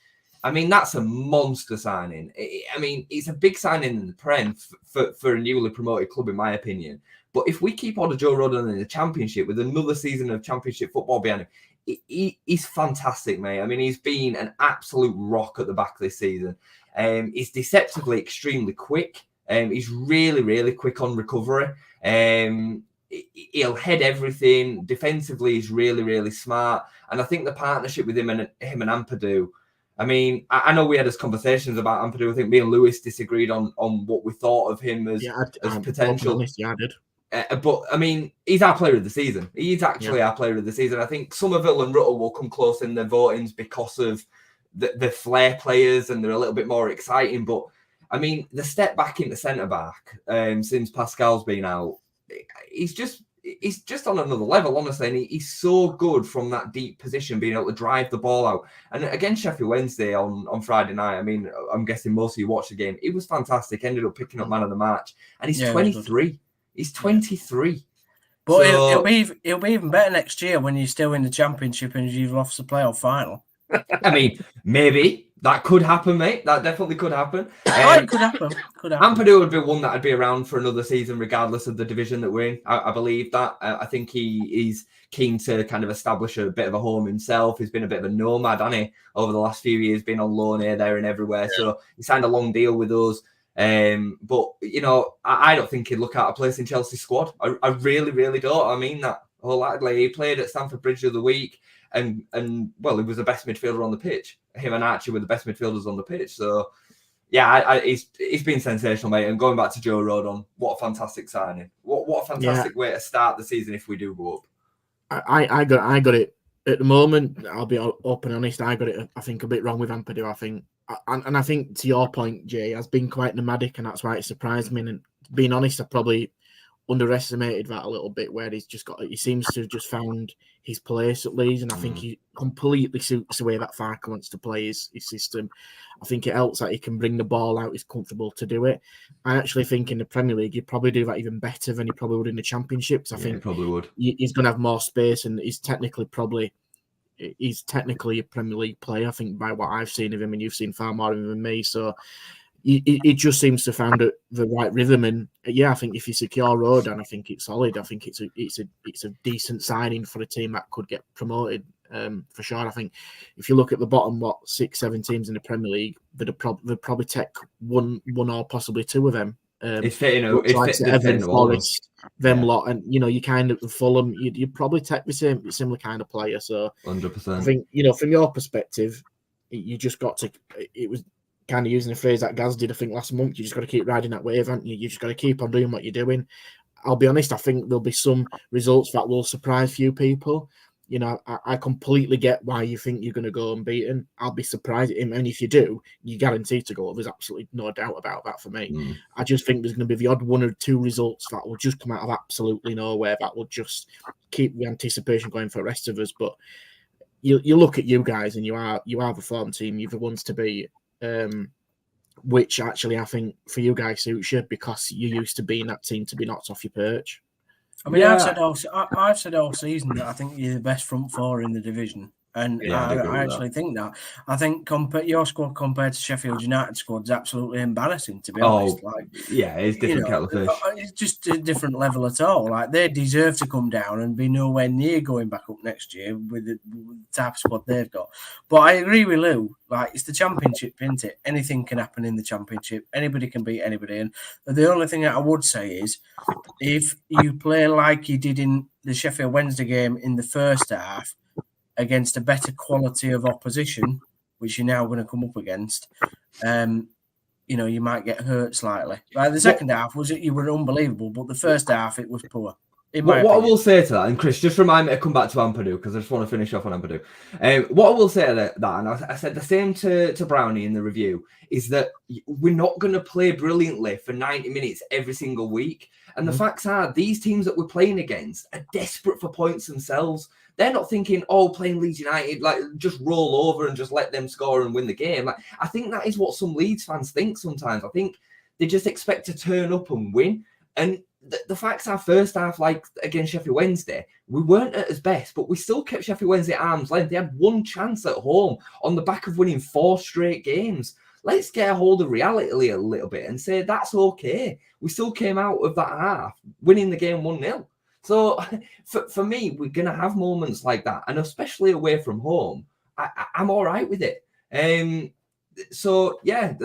I mean, that's a monster signing. I mean, it's a big signing in the Prem for a newly promoted club, in my opinion. But if we keep on to Joe Rodon in the Championship with another season of Championship football behind him, he's fantastic, mate. I mean, he's been an absolute rock at the back this season. He's deceptively extremely quick. He's really, really quick on recovery. He'll head everything. Defensively, he's really, really smart. And I think the partnership with him and Ampadu, I mean, I know we had these conversations about Ampadu. I think me and Lewis disagreed on what we thought of him as potential. Honest, yeah, I did. But, I mean, he's our player of the season. He's actually our player of the season. I think Somerville and Rutter will come close in their votings because of the flair players and they're a little bit more exciting. But, I mean, the step back into centre-back since Pascal's been out, he's just on another level, honestly. And he's so good from that deep position, being able to drive the ball out. And against Sheffield Wednesday on Friday night, I mean, I'm guessing most of you watched the game. It was fantastic. Ended up picking up man of the match. And he's 23. He's 23. But it'll be even better next year when you're still in the Championship and you've lost the playoff final. I mean, maybe that could happen, mate. That definitely could happen. It could happen. Ampadu would be one that'd be around for another season, regardless of the division that we're in. I believe that. I think he's keen to kind of establish a bit of a home himself. He's been a bit of a nomad, hasn't he, over the last few years, been on loan here, there, and everywhere. Yeah. So he signed a long deal with us. But you know, I don't think he'd look out of place in Chelsea's squad. I really, really don't. I mean that wholeheartedly. He played at Stamford Bridge the other week, and well, he was the best midfielder on the pitch. Him and Archie were the best midfielders on the pitch. So yeah, he's been sensational, mate. And going back to Joe Rodon, what a fantastic signing! What a fantastic way to start the season if we do go up. I got it at the moment. I'll be open and honest. I got it. I think a bit wrong with Ampadu. I think. And I think to your point, Jay, has been quite nomadic, and that's why it surprised me. And being honest, I probably underestimated that a little bit, where he seems to have just found his place at Leeds, and I think he completely suits the way that Farke wants to play his system. I think it helps that he can bring the ball out, he's comfortable to do it. I actually think in the Premier League, he'd probably do that even better than he probably would in the Championship. I think he probably would. He's going to have more space, and he's technically a Premier League player, I think, by what I've seen of him, and you've seen far more of him than me. So it just seems to have found the right rhythm. And yeah, I think if you secure Rodon, I think it's solid. I think it's a decent signing for a team that could get promoted for sure. I think if you look at the bottom, 6-7 teams in the Premier League, they'd probably take one or possibly two of them. It's fitting. Everton, Forest, them lot, and you know, you kind of Fulham. You'd probably take the similar kind of player. So 100%. I think, you know, from your perspective, you just got to. It was kind of using a phrase that Gaz did, I think, last month. You just got to keep riding that wave, haven't you? You just got to keep on doing what you're doing. I'll be honest. I think there'll be some results that will surprise few people. You know, I completely get why you think you're going to go unbeaten. I'll be surprised. And if you do, you're guaranteed to go. There's absolutely no doubt about that for me. I just think there's going to be the odd one or two results that will just come out of absolutely nowhere that will just keep the anticipation going for the rest of us. But you look at you guys, and you are the form team. You're the ones to be, which actually I think for you guys suits you, because you used to be in that team to be knocked off your perch. I mean, I've said all season that I think you're the best front four in the division. And I actually think that. I think your squad compared to Sheffield United squad is absolutely embarrassing, to be honest. It's different kettle of fish. It's just a different level at all. Like, they deserve to come down and be nowhere near going back up next year with the type of squad they've got. But I agree with Lou. Like, it's the Championship, isn't it? Anything can happen in the Championship. Anybody can beat anybody. And the only thing that I would say is, if you play like you did in the Sheffield Wednesday game in the first half, against a better quality of opposition, which you're now going to come up against, you know, you might get hurt slightly. Like, the second half you were unbelievable, but the first half it was poor. What I will say to that, and Chris, just remind me to come back to Ampadu because I just want to finish off on Ampadu. What I will say to that, and I said the same to Brownie in the review, is that we're not going to play brilliantly for 90 minutes every single week. And the facts are, these teams that we're playing against are desperate for points themselves. They're not thinking, playing Leeds United, like just roll over and just let them score and win the game. Like, I think that is what some Leeds fans think sometimes. I think they just expect to turn up and win. And the facts are, first half, like against Sheffield Wednesday, we weren't at its best, but we still kept Sheffield Wednesday at arm's length. They had one chance at home on the back of winning 4 straight games. Let's get a hold of reality a little bit and say that's okay. We still came out of that half winning the game 1-0. So for me, we're going to have moments like that. And especially away from home, I'm all right with it. So, yeah,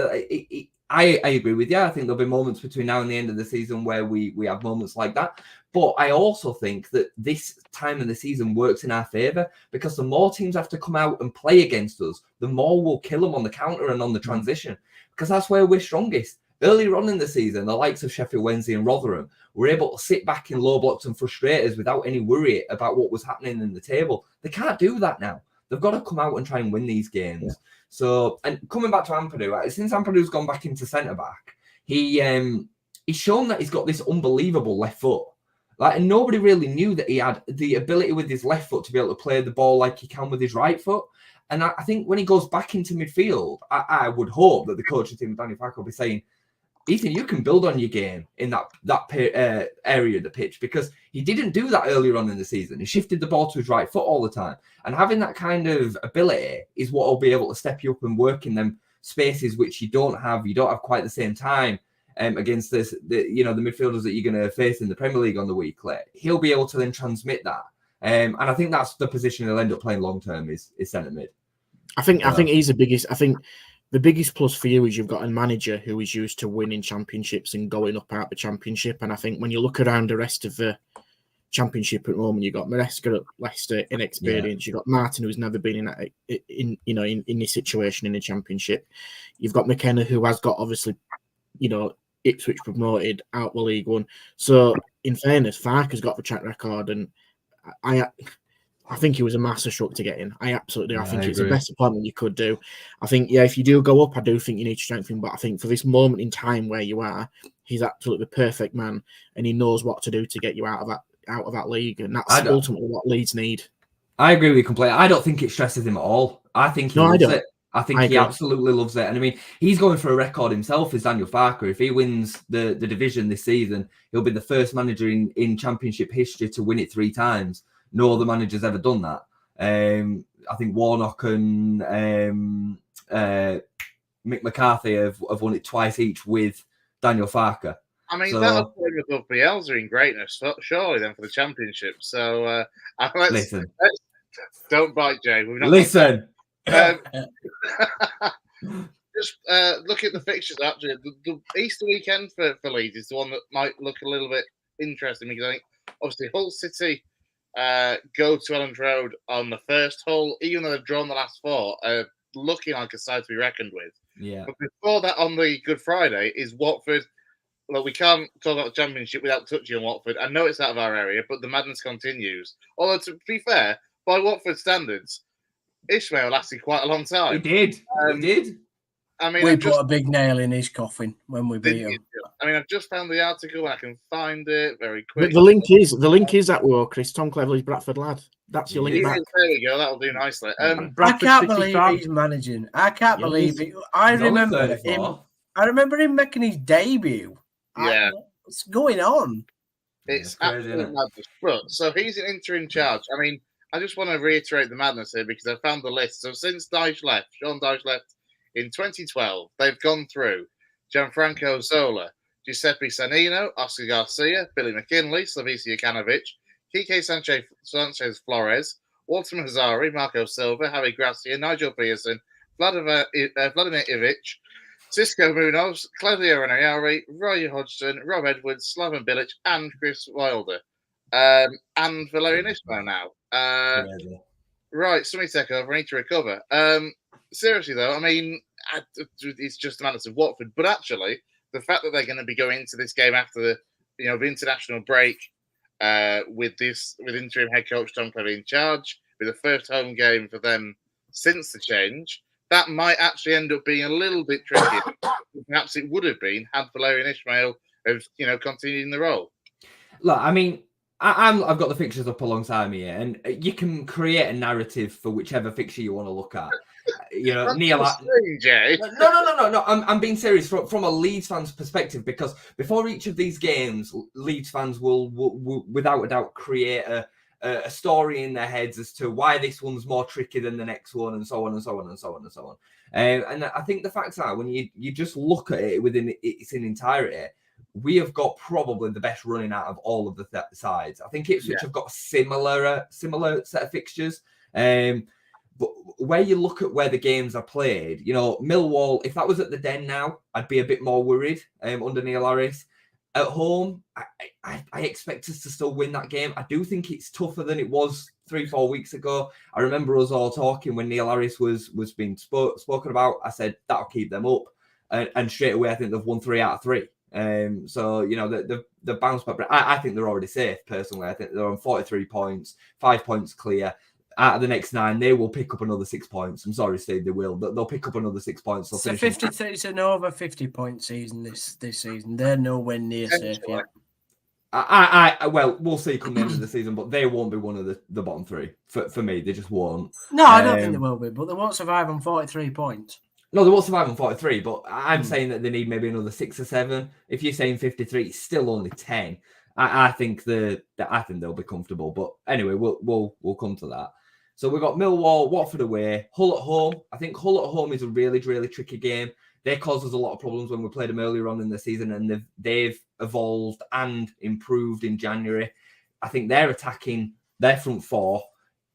I agree with you. I think there'll be moments between now and the end of the season where we have moments like that. But I also think that this time of the season works in our favour because the more teams have to come out and play against us, the more we'll kill them on the counter and on the transition because that's where we're strongest. Earlier on in the season, the likes of Sheffield Wednesday and Rotherham were able to sit back in low blocks and frustrate us without any worry about what was happening in the table. They can't do that now. They've got to come out and try and win these games. Yeah. So, and coming back to Ampadu, since Ampadu's gone back into centre-back, he's shown that he's got this unbelievable left foot. And nobody really knew that he had the ability with his left foot to be able to play the ball like he can with his right foot. And I think when he goes back into midfield, I would hope that the coaching team, Daniel Farke, will be saying, Ethan, you can build on your game in that area of the pitch because he didn't do that earlier on in the season. He shifted the ball to his right foot all the time. And having that kind of ability is what will be able to step you up and work in them spaces which you don't have quite the same time against the midfielders that you're going to face in the Premier League on the weekly. He'll be able to then transmit that. And I think that's the position he'll end up playing long term is centre mid. I think he's the biggest. I think the biggest plus for you is you've got a manager who is used to winning championships and going up out the championship. And I think when you look around the rest of the championship at the moment, you've got Maresca at Leicester, inexperienced. You've got Martin, who's never been in this situation in the championship. You've got McKenna, who has got obviously, Ipswich promoted out the League One. So in fairness, Farke has got the track record, and I think he was a massive stroke to get in. I absolutely do. I think it's the best appointment you could do. I think, if you do go up, I do think you need to strengthen him. But I think for this moment in time where you are, he's absolutely the perfect man, and he knows what to do to get you out of that league. And that's ultimately what Leeds need. I agree with you completely. I don't think it stresses him at all. I think he loves it. I think he absolutely loves it. And I mean, he's going for a record himself as Daniel Farke. If he wins the division this season, he'll be the first manager in championship history to win it 3 times. No other manager's ever done that. I think Warnock and Mick McCarthy have won it twice each with Daniel Farke. I mean, that'll put him above Bielsa in greatness, surely, then, for the championship. So, listen. Don't bite, Jay. Listen. Just look at the fixtures, actually. The Easter weekend for Leeds is the one that might look a little bit interesting because I think, obviously, Hull City go to Elland Road on the first hole, even though they've drawn the last 4, looking like a side to be reckoned with. Yeah. But before that, on the Good Friday, is Watford. Look, we can't talk about the championship without touching on Watford. I know it's out of our area, but the madness continues. Although, to be fair, by Watford standards, Ishmael lasted quite a long time. He did. He did. I mean, we put a big nail in his coffin when we beat him. I mean, I've just found the article. I can find it very quick. The link is that word, Chris. Tom Cleverley's Bradford lad. That's your link back. There we go. That'll do nicely. I can't believe he's managing. I can't believe it. I remember him making his debut. Yeah. What's going on? It's absolute madness. But so he's in interim charge. I mean, I just want to reiterate the madness here because I found the list. So since Sean Dyche left in 2012, they've gone through Gianfranco Zola, Giuseppe Sanino, Oscar Garcia, Billy McKinley, Slavisa Jokanovic, Kike Sanchez Flores, Walter Mazzari, Marco Silva, Harry Gracia, Nigel Pearson, Vladimir Ivic, Cisco Munoz, Claudio Ranieri, Roy Hodgson, Rob Edwards, Slaven Bilic, and Chris Wilder. And Valerian Ismail now. Right, somebody take over. I need to recover. Seriously, though, I mean, it's just a matter of Watford. But actually, the fact that they're going to be going into this game after the international break with interim head coach Tom Cleary in charge, with the first home game for them since the change, that might actually end up being a little bit tricky. Perhaps it would have been had Valerian Ismail have continued in the role. Look, I mean, I've got the fixtures up alongside me here, and you can create a narrative for whichever fixture you want to look at. Neil. No. I'm being serious from a Leeds fan's perspective, because before each of these games, Leeds fans will without a doubt create a story in their heads as to why this one's more tricky than the next one, and so on and so on and so on and so on. And I think the facts are, when you just look at it within its entirety, we have got probably the best running out of all of the sides. I think Ipswich have got a similar set of fixtures. But where you look at where the games are played, Millwall, if that was at the Den now, I'd be a bit more worried under Neil Harris. At home, I expect us to still win that game. I do think it's tougher than it was 3-4 weeks ago. I remember us all talking when Neil Harris was being spoken about. I said, that'll keep them up. And straight away, I think they've won 3 out of 3. So the bounce back. I think they're already safe. Personally, I think they're on 43 points, 5 points clear. Out of the next 9, they will pick up another 6 points. I'm sorry, Steve, they will. They'll pick up another 6 points. It's an over 50-point season this season. They're nowhere near safe yet. Well, we'll see come the end of the season, but they won't be one of the bottom 3 for me. They just won't. No, I don't think they will be, but they won't survive on 43 points. No, they won't survive on 43, but I'm saying that they need maybe another 6 or 7. If you're saying 53, it's still only 10. I think they'll be comfortable. But anyway, we'll come to that. So we've got Millwall, Watford away, Hull at home. I think Hull at home is a really, really tricky game. They caused us a lot of problems when we played them earlier on in the season, and they've evolved and improved in January. I think their front 4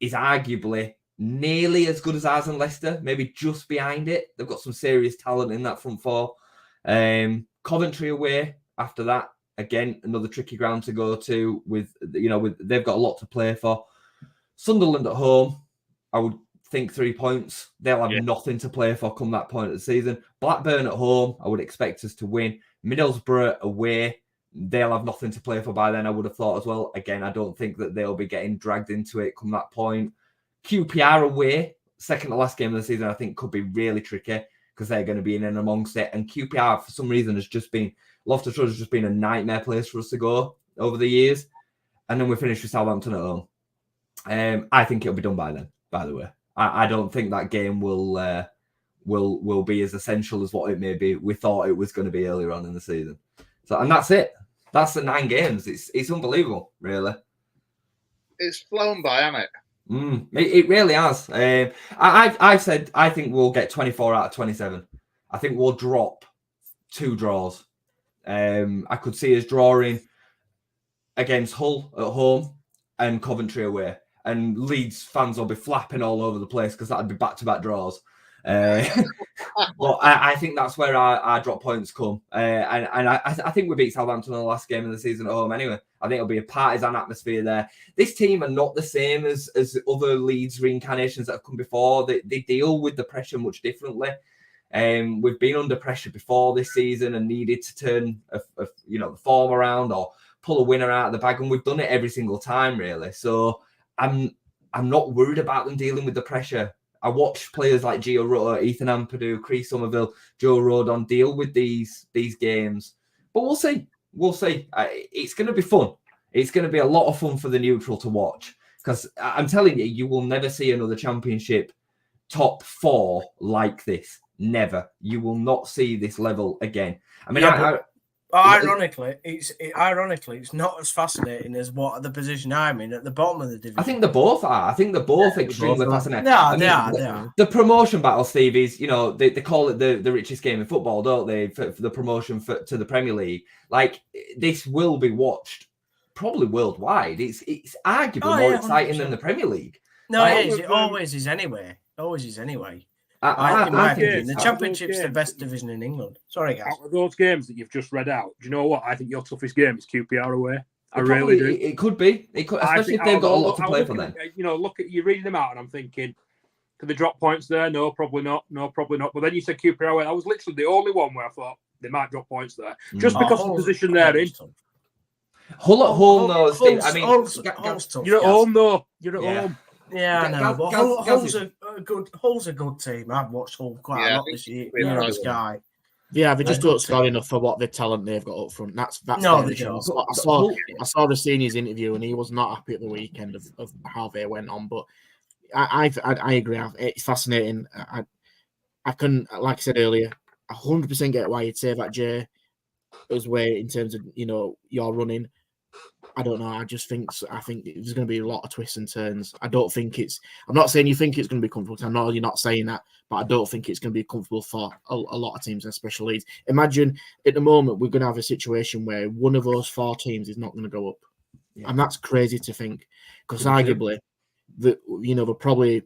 is arguably nearly as good as ours and Leicester, maybe just behind it. They've got some serious talent in that front 4. Coventry away after that, again, another tricky ground to go to with they've got a lot to play for. Sunderland at home, I would think 3 points. They'll have nothing to play for come that point of the season. Blackburn at home, I would expect us to win. Middlesbrough away, they'll have nothing to play for by then, I would have thought as well. Again, I don't think that they'll be getting dragged into it come that point. QPR away, second to last game of the season, I think could be really tricky because they're going to be in and amongst it. And QPR, for some reason, Loftus Road has just been a nightmare place for us to go over the years. And then we finish with Southampton at home. I think it'll be done by then, by the way. I don't think that game will be as essential as what it may be. We thought it was going to be earlier on in the season. So, and that's it. That's the 9 games. It's unbelievable, really. It's flown by, hasn't it? It really has. I've said I think we'll get 24 out of 27. I think we'll drop 2 draws. I could see us drawing against Hull at home and Coventry away. And Leeds fans will be flapping all over the place because that'd be back-to-back draws. But I think that's where our drop points come. And I think we beat Southampton in the last game of the season at home anyway. I think it'll be a partisan atmosphere there. This team are not the same as other Leeds reincarnations that have come before. They deal with the pressure much differently. We've been under pressure before this season and needed to turn the form around or pull a winner out of the bag, and we've done it every single time, really. So I'm not worried about them dealing with the pressure. I watch players like Gio Rutter, Ethan Ampadu, Chris Somerville, Joe Rodon deal with these games. But we'll see. We'll see. It's going to be fun. It's going to be a lot of fun for the neutral to watch. Because I'm telling you, you will never see another championship top 4 like this. Never. You will not see this level again. I mean, ironically, it's not as fascinating as what the position I'm in at the bottom of the division. I think they both are. I think they're both extremely fascinating. No, they are. The promotion battle, Steve, is, they call it the richest game in football, don't they? For the promotion to the Premier League. Like, this will be watched probably worldwide. It's arguably more exciting 100%. Than the Premier League. No, it is. It always is anyway. I think the Championship's the best division in England. Sorry, guys. Out of those games that you've just read out, do you know what? I think your toughest game is QPR away. I really do. It could be. It could, especially if they've got a lot to play for them. Look at you reading them out, and I'm thinking, could they drop points there? No, probably not. But then you said QPR away. That was literally the only one where I thought they might drop points there, just because of the position they're in. Hull at home, though, Steve. I mean, Hull's tough, You're at Gaz. home, though. You're at Yeah. home. Yeah, I know. But Gaz Hull's a good team. I've watched Hull quite a lot this year. On Sky. Yeah, they just don't score enough for what the talent they've got up front. That's No, their they issue. don't. I saw Rossini's interview, and he was not happy at the weekend of how they went on. But I agree. It's fascinating. I can, like I said earlier, 100% get why you'd say that, Jay, as way in terms of your running. I don't know. I think there's going to be a lot of twists and turns. I'm not saying you think it's going to be comfortable. I know you're not saying that, but I don't think it's going to be comfortable for a lot of teams, especially Leeds. Imagine at the moment we're going to have a situation where one of those 4 teams is not going to go up, and that's crazy to think. Because arguably, you probably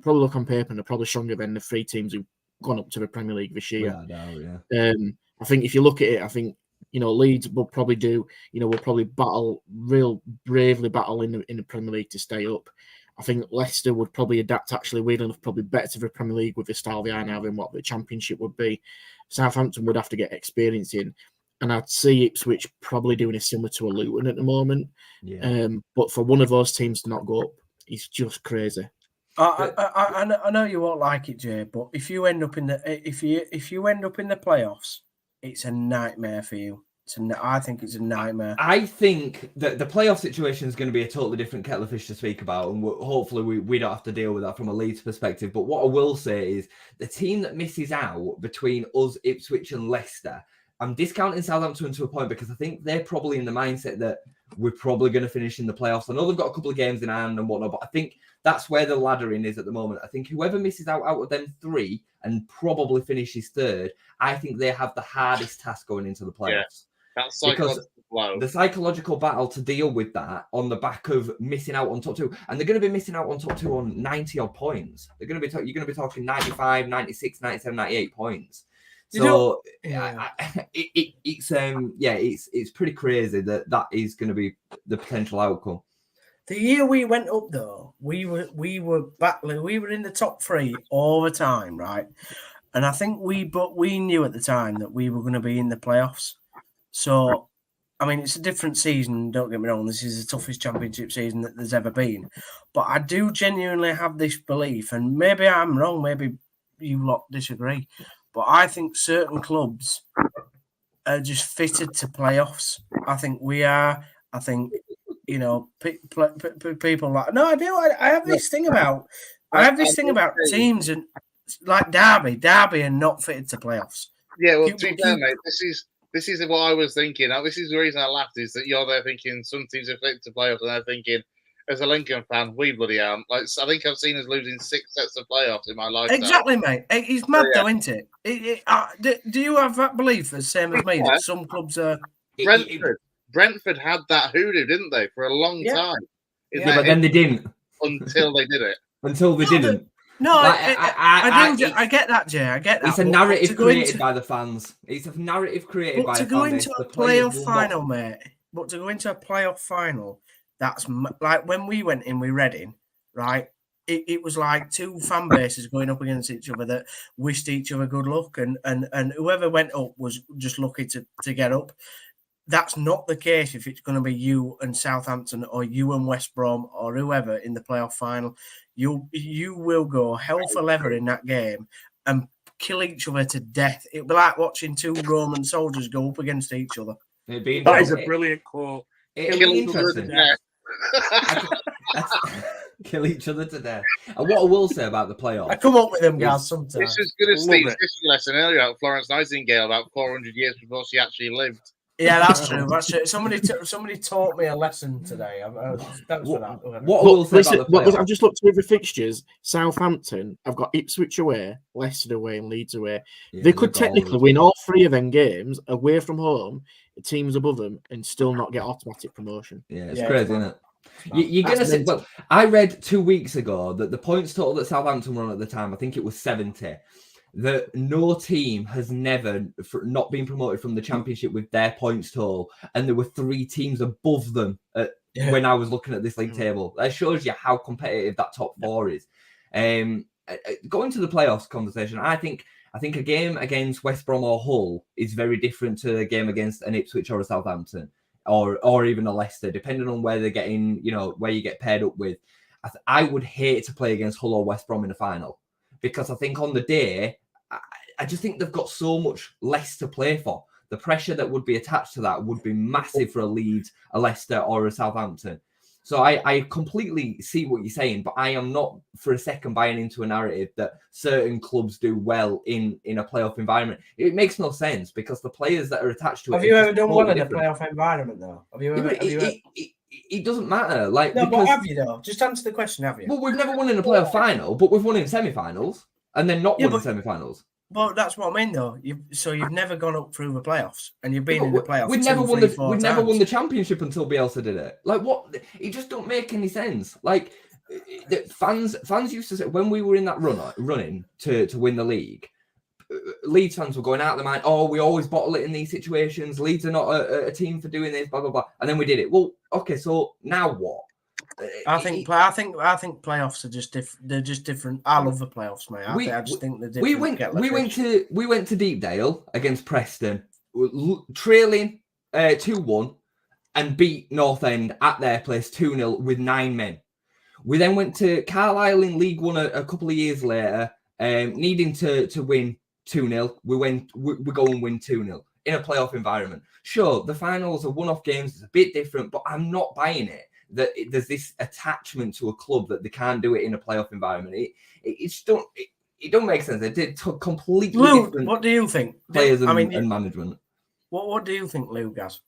look on paper and they're probably stronger than the 3 teams who've gone up to the Premier League this year. I think if you look at it, I think. Leeds will probably will probably bravely battle in the Premier League to stay up. I think Leicester would probably adapt actually weirdly enough, probably better to the Premier League with the style they are now than what the Championship would be. Southampton would have to get experience in, and I'd see Ipswich probably doing a similar to a Luton at the moment. But for one of those teams to not go up, it's just crazy. I know you won't like it, Jay, but if you end up in the if you end up in the playoffs, it's a nightmare for you. I think it's a nightmare. I think that the playoff situation is going to be a totally different kettle of fish to speak about, and hopefully we don't have to deal with that from a Leeds perspective. But what I will say is the team that misses out between us, Ipswich and Leicester, I'm discounting Southampton to a point because I think they're probably in the mindset that we're probably going to finish in the playoffs. I know they've got a couple of games in hand and whatnot, but I think that's where the laddering is at the moment. I think whoever misses out of them 3 and probably finishes 3rd, I think they have the hardest task going into the playoffs. Yeah, that's psychological blow. The psychological battle to deal with that on the back of missing out on top 2, and they're going to be missing out on top 2 on 90 odd points. You're going to be talking 95, 96, 97, 98 points. So it's pretty crazy that is going to be the potential outcome. The year we went up, though, we were battling. We were in the top 3 all the time, right? And I think we knew at the time that we were going to be in the playoffs. So, I mean, it's a different season. Don't get me wrong. This is the toughest Championship season that there's ever been. But I do genuinely have this belief, and maybe I'm wrong. Maybe you lot disagree. But I think certain clubs are just fitted to playoffs. I think we are. I think, people like... No, I do. I have this thing about... teams and like Derby are not fitted to playoffs. Yeah, well, to be fair, mate, this is what I was thinking. Now, this is the reason I laughed, is that you're there thinking some teams are fitted to playoffs, and they're thinking, as a Lincoln fan, we bloody aren't. Like, I think I've seen us losing 6 sets of playoffs in my lifetime. Exactly, mate. It's mad, though, isn't it? Do you have that belief, the same as me, that some clubs are... Brentford had that hoodoo, didn't they, for a long time? But then they didn't. Until they did it. Until they didn't. I get that, Jay. I get that. It's a narrative created by the fans. It's a narrative created by the fans. But to go into a playoff final, mate, that's like when we went in with Reading, right? It was like 2 fan bases going up against each other that wished each other good luck, and whoever went up was just lucky to get up. That's not the case if it's going to be you and Southampton or you and West Brom or whoever in the playoff final. You will go hell for leather in that game and kill each other to death. It'll be like watching 2 Roman soldiers go up against each other. That is a brilliant quote. It'll be interesting. Kill each other to death. And what I will say about the playoffs, I come up with them guys sometimes. This is good as Steve's history lesson earlier about Florence Nightingale about 400 years before she actually lived. Yeah, that's true. That's true. Somebody taught me a lesson today. Thanks for that. What I will say about the playoffs, I've just looked through the fixtures. Southampton, I've got Ipswich away, Leicester away, and Leeds away. They could technically win all 3 of them games away from home, teams above them, and still not get automatic promotion. Yeah, it's crazy, isn't it? You're going to say, well, I read 2 weeks ago that the points total that Southampton were on at the time, I think it was 70. That no team has never not been promoted from the Championship with their points total, and there were 3 teams above them when I was looking at this league table. That shows you how competitive that top 4 is. Going to the playoffs conversation, I think a game against West Brom or Hull is very different to a game against an Ipswich or a Southampton. or even a Leicester, depending on where they're getting, where you get paired up with. I would hate to play against Hull or West Brom in a final, because I think on the day, I just think they've got so much less to play for. The pressure that would be attached to that would be massive for a Leeds, a Leicester, or a Southampton. So I completely see what you're saying, but I am not for a second buying into a narrative that certain clubs do well in a playoff environment. It makes no sense, because the players that are attached to it. Have you ever done well in a playoff environment, though? Have you ever? It doesn't matter. Like, no, because, but have you though? Just answer the question. Have you? Well, we've never won in a playoff final, but we've won in semi-finals and then not won in semi-finals. But that's what I mean, though. You've never gone up through the playoffs, and you've been in the playoffs. We've never won the championship until Bielsa did it. Like, what? It just don't make any sense. Like, the fans used to say, when we were in that running to win the league, Leeds fans were going out of their mind. Oh, we always bottle it in these situations. Leeds are not a team for doing this. Blah blah blah. And then we did it. Well, okay. So now what? I think playoffs are just different. They're just different. I love the playoffs, mate. I just think they're different. We went to Deepdale against Preston, trailing 2-1, and beat North End at their place 2-0 with 9 men. We then went to Carlisle in League One a couple of years later, needing to win 2-0. We go and win 2-0 in a playoff environment. Sure, the finals are one-off games. It's a bit different, but I'm not buying it that there's this attachment to a club that they can't do it in a playoff environment. It don't make sense. It took completely different. What do you think? Players and management. What do you think, Lou, Gaz?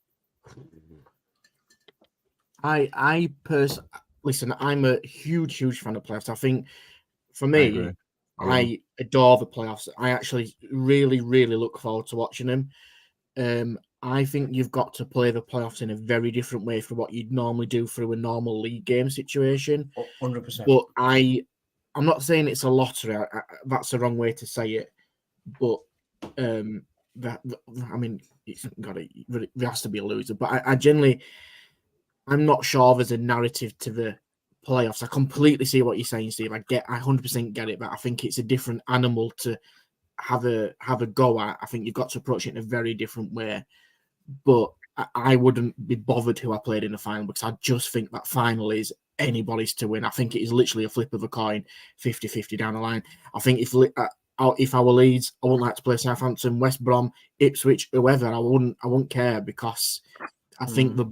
Listen, I'm a huge fan of playoffs. I think for me, I adore the playoffs. I actually really look forward to watching them. I think you've got to play the playoffs in a very different way from what you'd normally do through a normal league game situation. 100%. But I'm not saying it's a lottery. That's the wrong way to say it. But it's there has to be a loser. But I generally, I'm not sure there's a narrative to the playoffs. I completely see what you're saying, Steve. I 100% get it, but I think it's a different animal to have a go at. I think you've got to approach it in a very different way. But I wouldn't be bothered who I played in the final, because I just think that final is anybody's to win. I think it is literally a flip of a coin, 50-50 down the line. I think if I were Leeds, I wouldn't like to play Southampton, West Brom, Ipswich, whoever. I wouldn't care, because I think they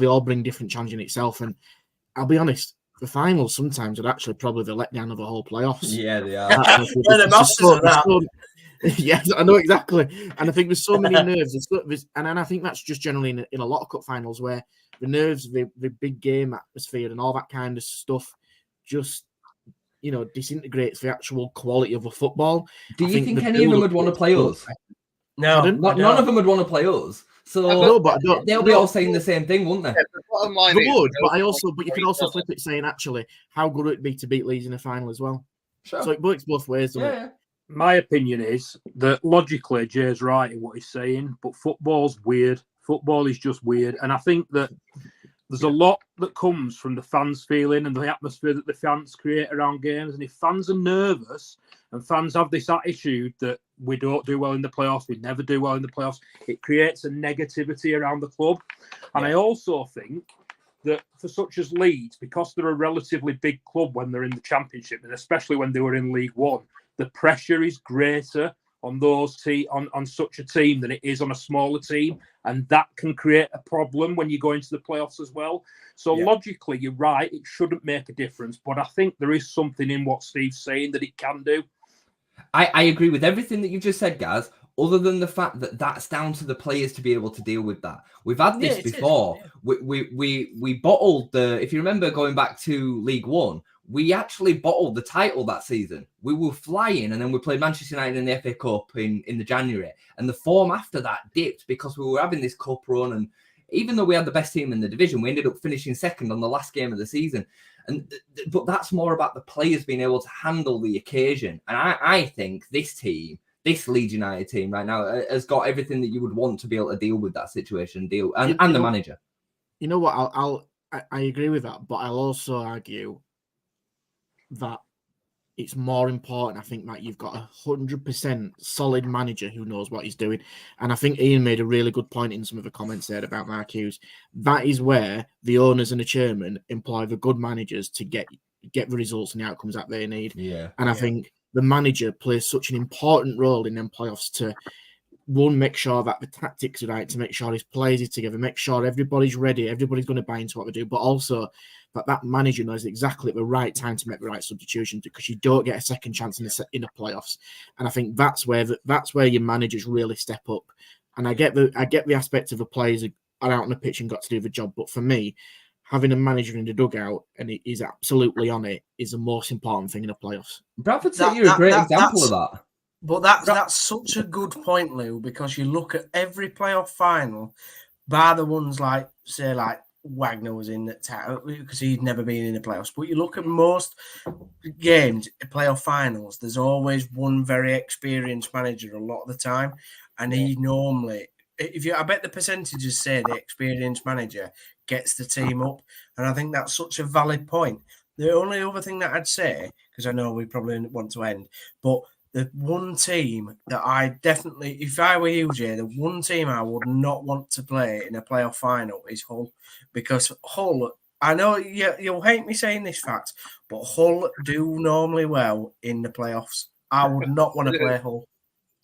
all bring different challenge in itself. And I'll be honest, the finals sometimes are actually probably the letdown of the whole playoffs. Yeah, they are. The masters of that. Yes, I know exactly. And I think there's so many nerves. And I think that's just generally in a lot of cup finals, where the nerves, the big game atmosphere and all that kind of stuff just, disintegrates the actual quality of the football. Do you think any of them would want to play us? No. None of them would want to play us. So they'll be all saying the same thing, won't they? Yeah, the bottom line they would, but you could also flip it saying, actually, how good would it be to beat Leeds in a final as well? Sure. So it works both ways, doesn't it? Yeah. My opinion is that logically Jay's right in what he's saying, but football's weird. Football is just weird. And I think that there's a lot that comes from the fans' feeling and the atmosphere that the fans create around games. And if fans are nervous and fans have this attitude that we don't do well in the playoffs, we never do well in the playoffs, it creates a negativity around the club. And I also think that for such as Leeds, because they're a relatively big club when they're in the Championship, and especially when they were in League One, the pressure is greater on on such a team than it is on a smaller team, and that can create a problem when you go into the playoffs as well. So logically, you're right; it shouldn't make a difference, but I think there is something in what Steve's saying that it can do. I agree with everything that you've just said, Gaz. Other than the fact that that's down to the players to be able to deal with that. We've had this before. We bottled if you remember going back to League One, we actually bottled the title that season. We were flying, and then we played Manchester United in the FA Cup in the January. And the form after that dipped because we were having this cup run. And even though we had the best team in the division, we ended up finishing second on the last game of the season. But that's more about the players being able to handle the occasion. And I think this team, this Leeds United team right now, has got everything that you would want to be able to deal with that situation, and the manager. You know what? I agree with that, but I'll also argue that it's more important, I think, that you've got 100% solid manager who knows what he's doing. And I think Ian made a really good point in some of the comments there about Mark Hughes. That is where the owners and the chairman employ the good managers to get the results and the outcomes that they need. Yeah. And I think the manager plays such an important role in them playoffs to, one, make sure that the tactics are right, to make sure his players are together, make sure everybody's ready, everybody's going to buy into what they do, but also that manager knows exactly at the right time to make the right substitution, because you don't get a second chance in the playoffs. And I think that's where your managers really step up. And I get the aspect of the players are out on the pitch and got to do the job, but for me, having a manager in the dugout and he's absolutely on it is the most important thing in the playoffs. Bradford City are a great example of that. But that's such a good point, Lou, because you look at every playoff final, bar the ones like Wagner was in that time because he'd never been in the playoffs. But you look at most games, playoff finals, there's always one very experienced manager a lot of the time, and he normally, I bet the percentages say the experienced manager gets the team up, and I think that's such a valid point. The only other thing that I'd say, because I know we probably want to end, but the one team that I definitely, if I were you, Jay, the one team I would not want to play in a playoff final is Hull. Because Hull, I know you'll hate me saying this fact, but Hull do normally well in the playoffs. I would not want to play Hull.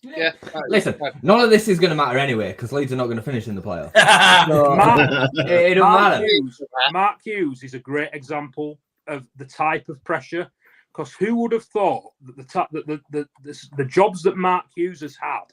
Yeah. Listen, none of this is going to matter anyway, because Leeds are not going to finish in the playoffs. It don't matter. Mark Hughes is a great example of the type of pressure. Because who would have thought that the jobs that Mark Hughes has had,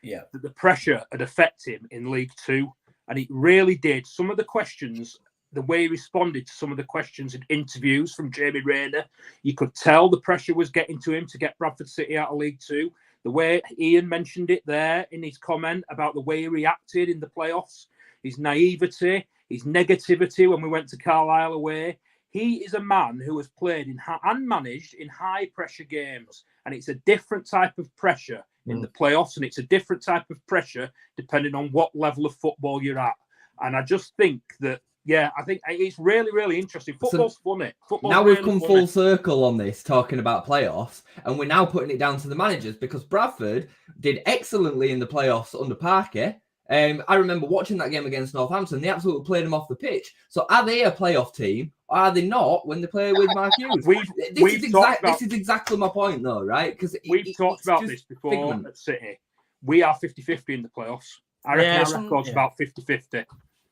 that the pressure had affected him in League Two, and it really did. Some of the questions, the way he responded to some of the questions in interviews from Jamie Rayner, you could tell the pressure was getting to him to get Bradford City out of League Two. The way Ian mentioned it there in his comment about the way he reacted in the playoffs, his naivety, his negativity when we went to Carlisle away. He is a man who has played and managed in high-pressure games, and it's a different type of pressure in the playoffs, and it's a different type of pressure depending on what level of football you're at. And I just think that, I think it's really, really interesting. Football's funny. Now we've come full circle on this, talking about playoffs, and we're now putting it down to the managers, because Bradford did excellently in the playoffs under Parker. I remember watching that game against Northampton. They absolutely played them off the pitch. So are they a playoff team, or are they not when they play with Mark Hughes? This is exactly my point, though, right? Because we've talked about this before at City. We are 50-50 in the playoffs. I reckon our record's about 50-50.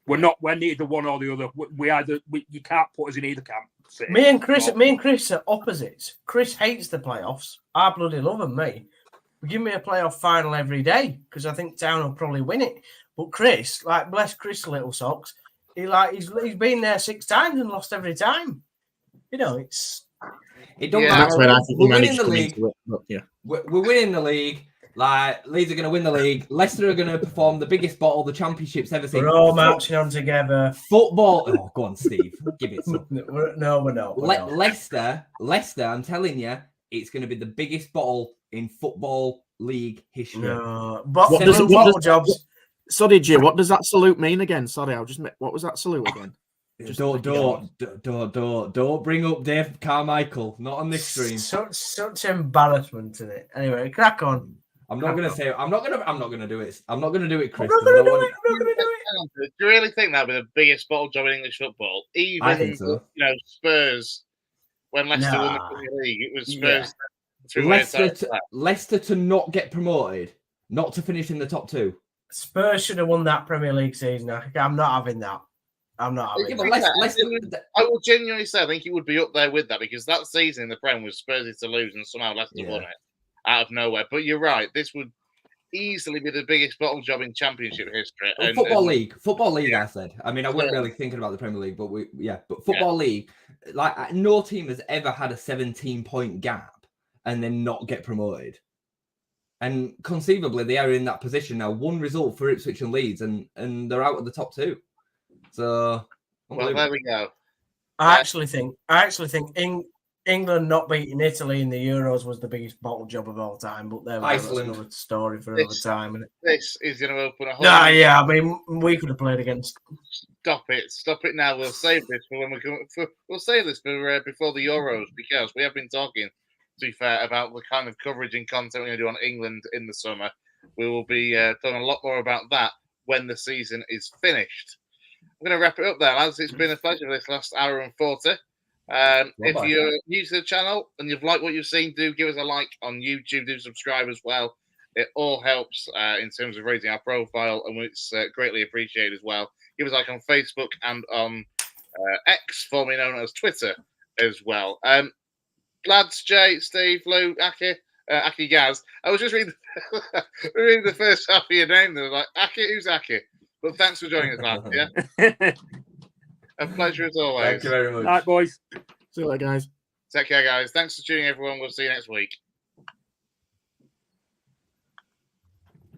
We're neither one or the other. You can't put us in either camp. City. Me and Chris are opposites. Chris hates the playoffs. I bloody love them, mate. Give me a playoff final every day, because I think Town will probably win it. But Chris, bless Chris little socks, he's been there 6 times and lost every time. You know, it's it don't matter. That's where I think we're winning the league. We're winning the league. Leeds are going to win the league. Leicester are going to perform the biggest bottle the championship's ever seen. We're all marching on together. Football. Oh, go on, Steve. Give it some. We're not. Leicester. I'm telling you, it's going to be the biggest bottle in Football League history. No, but what jobs. Sorry, Jay, what does that salute mean again? Sorry, what was that salute again? Don't bring up Dave Carmichael. Not on this stream. Such embarrassment in it. Anyway, crack on. I'm not going to do it. I'm not going to do it, Chris. I'm not going to do it. Do you really think that would be the biggest bottle job in English football? Even, I think so. Spurs, when Leicester won the Premier League, it was Spurs. Leicester to not get promoted, not to finish in the top 2. Spurs should have won that Premier League season. I'm not having that. I will genuinely say I think it would be up there with that, because that season in the Prem was Spurs to lose and somehow Leicester won it out of nowhere. But you're right, this would easily be the biggest bottle job in Championship history. Football League. I said. I mean, I wasn't really thinking about the Premier League, but Football League. No team has ever had a 17-point gap and then not get promoted. And conceivably, they are in that position now. One result for Ipswich and Leeds, and they're out of the top 2. So, well, there we go. I actually think England not beating Italy in the Euros was the biggest bottle job of all time. But that's another story for another time. Isn't it? This is going to open a whole. I mean, we could have played against. Stop it now. We'll save this for when we come. We'll save this for before the Euros, because we have been talking be fair, about the kind of coverage and content we're going to do on England in the summer. We will be talking a lot more about that when the season is finished. I'm going to wrap it up there, lads. It's been a pleasure for this last hour and 40. If you're new to the channel and you've liked what you've seen, do give us a like on YouTube. Do subscribe as well. It all helps in terms of raising our profile, and it's greatly appreciated as well. Give us a like on Facebook and on X, formerly known as Twitter, as well. Lads, Jay, Steve, Lou, Aki Gaz. I was just reading the first half of your name. They were like, Aki, who's Aki? But thanks for joining us, lads. Yeah, a pleasure as always. Thank you very much. Night, boys. See you later, guys. Take care, guys. Thanks for tuning in, everyone. We'll see you next week.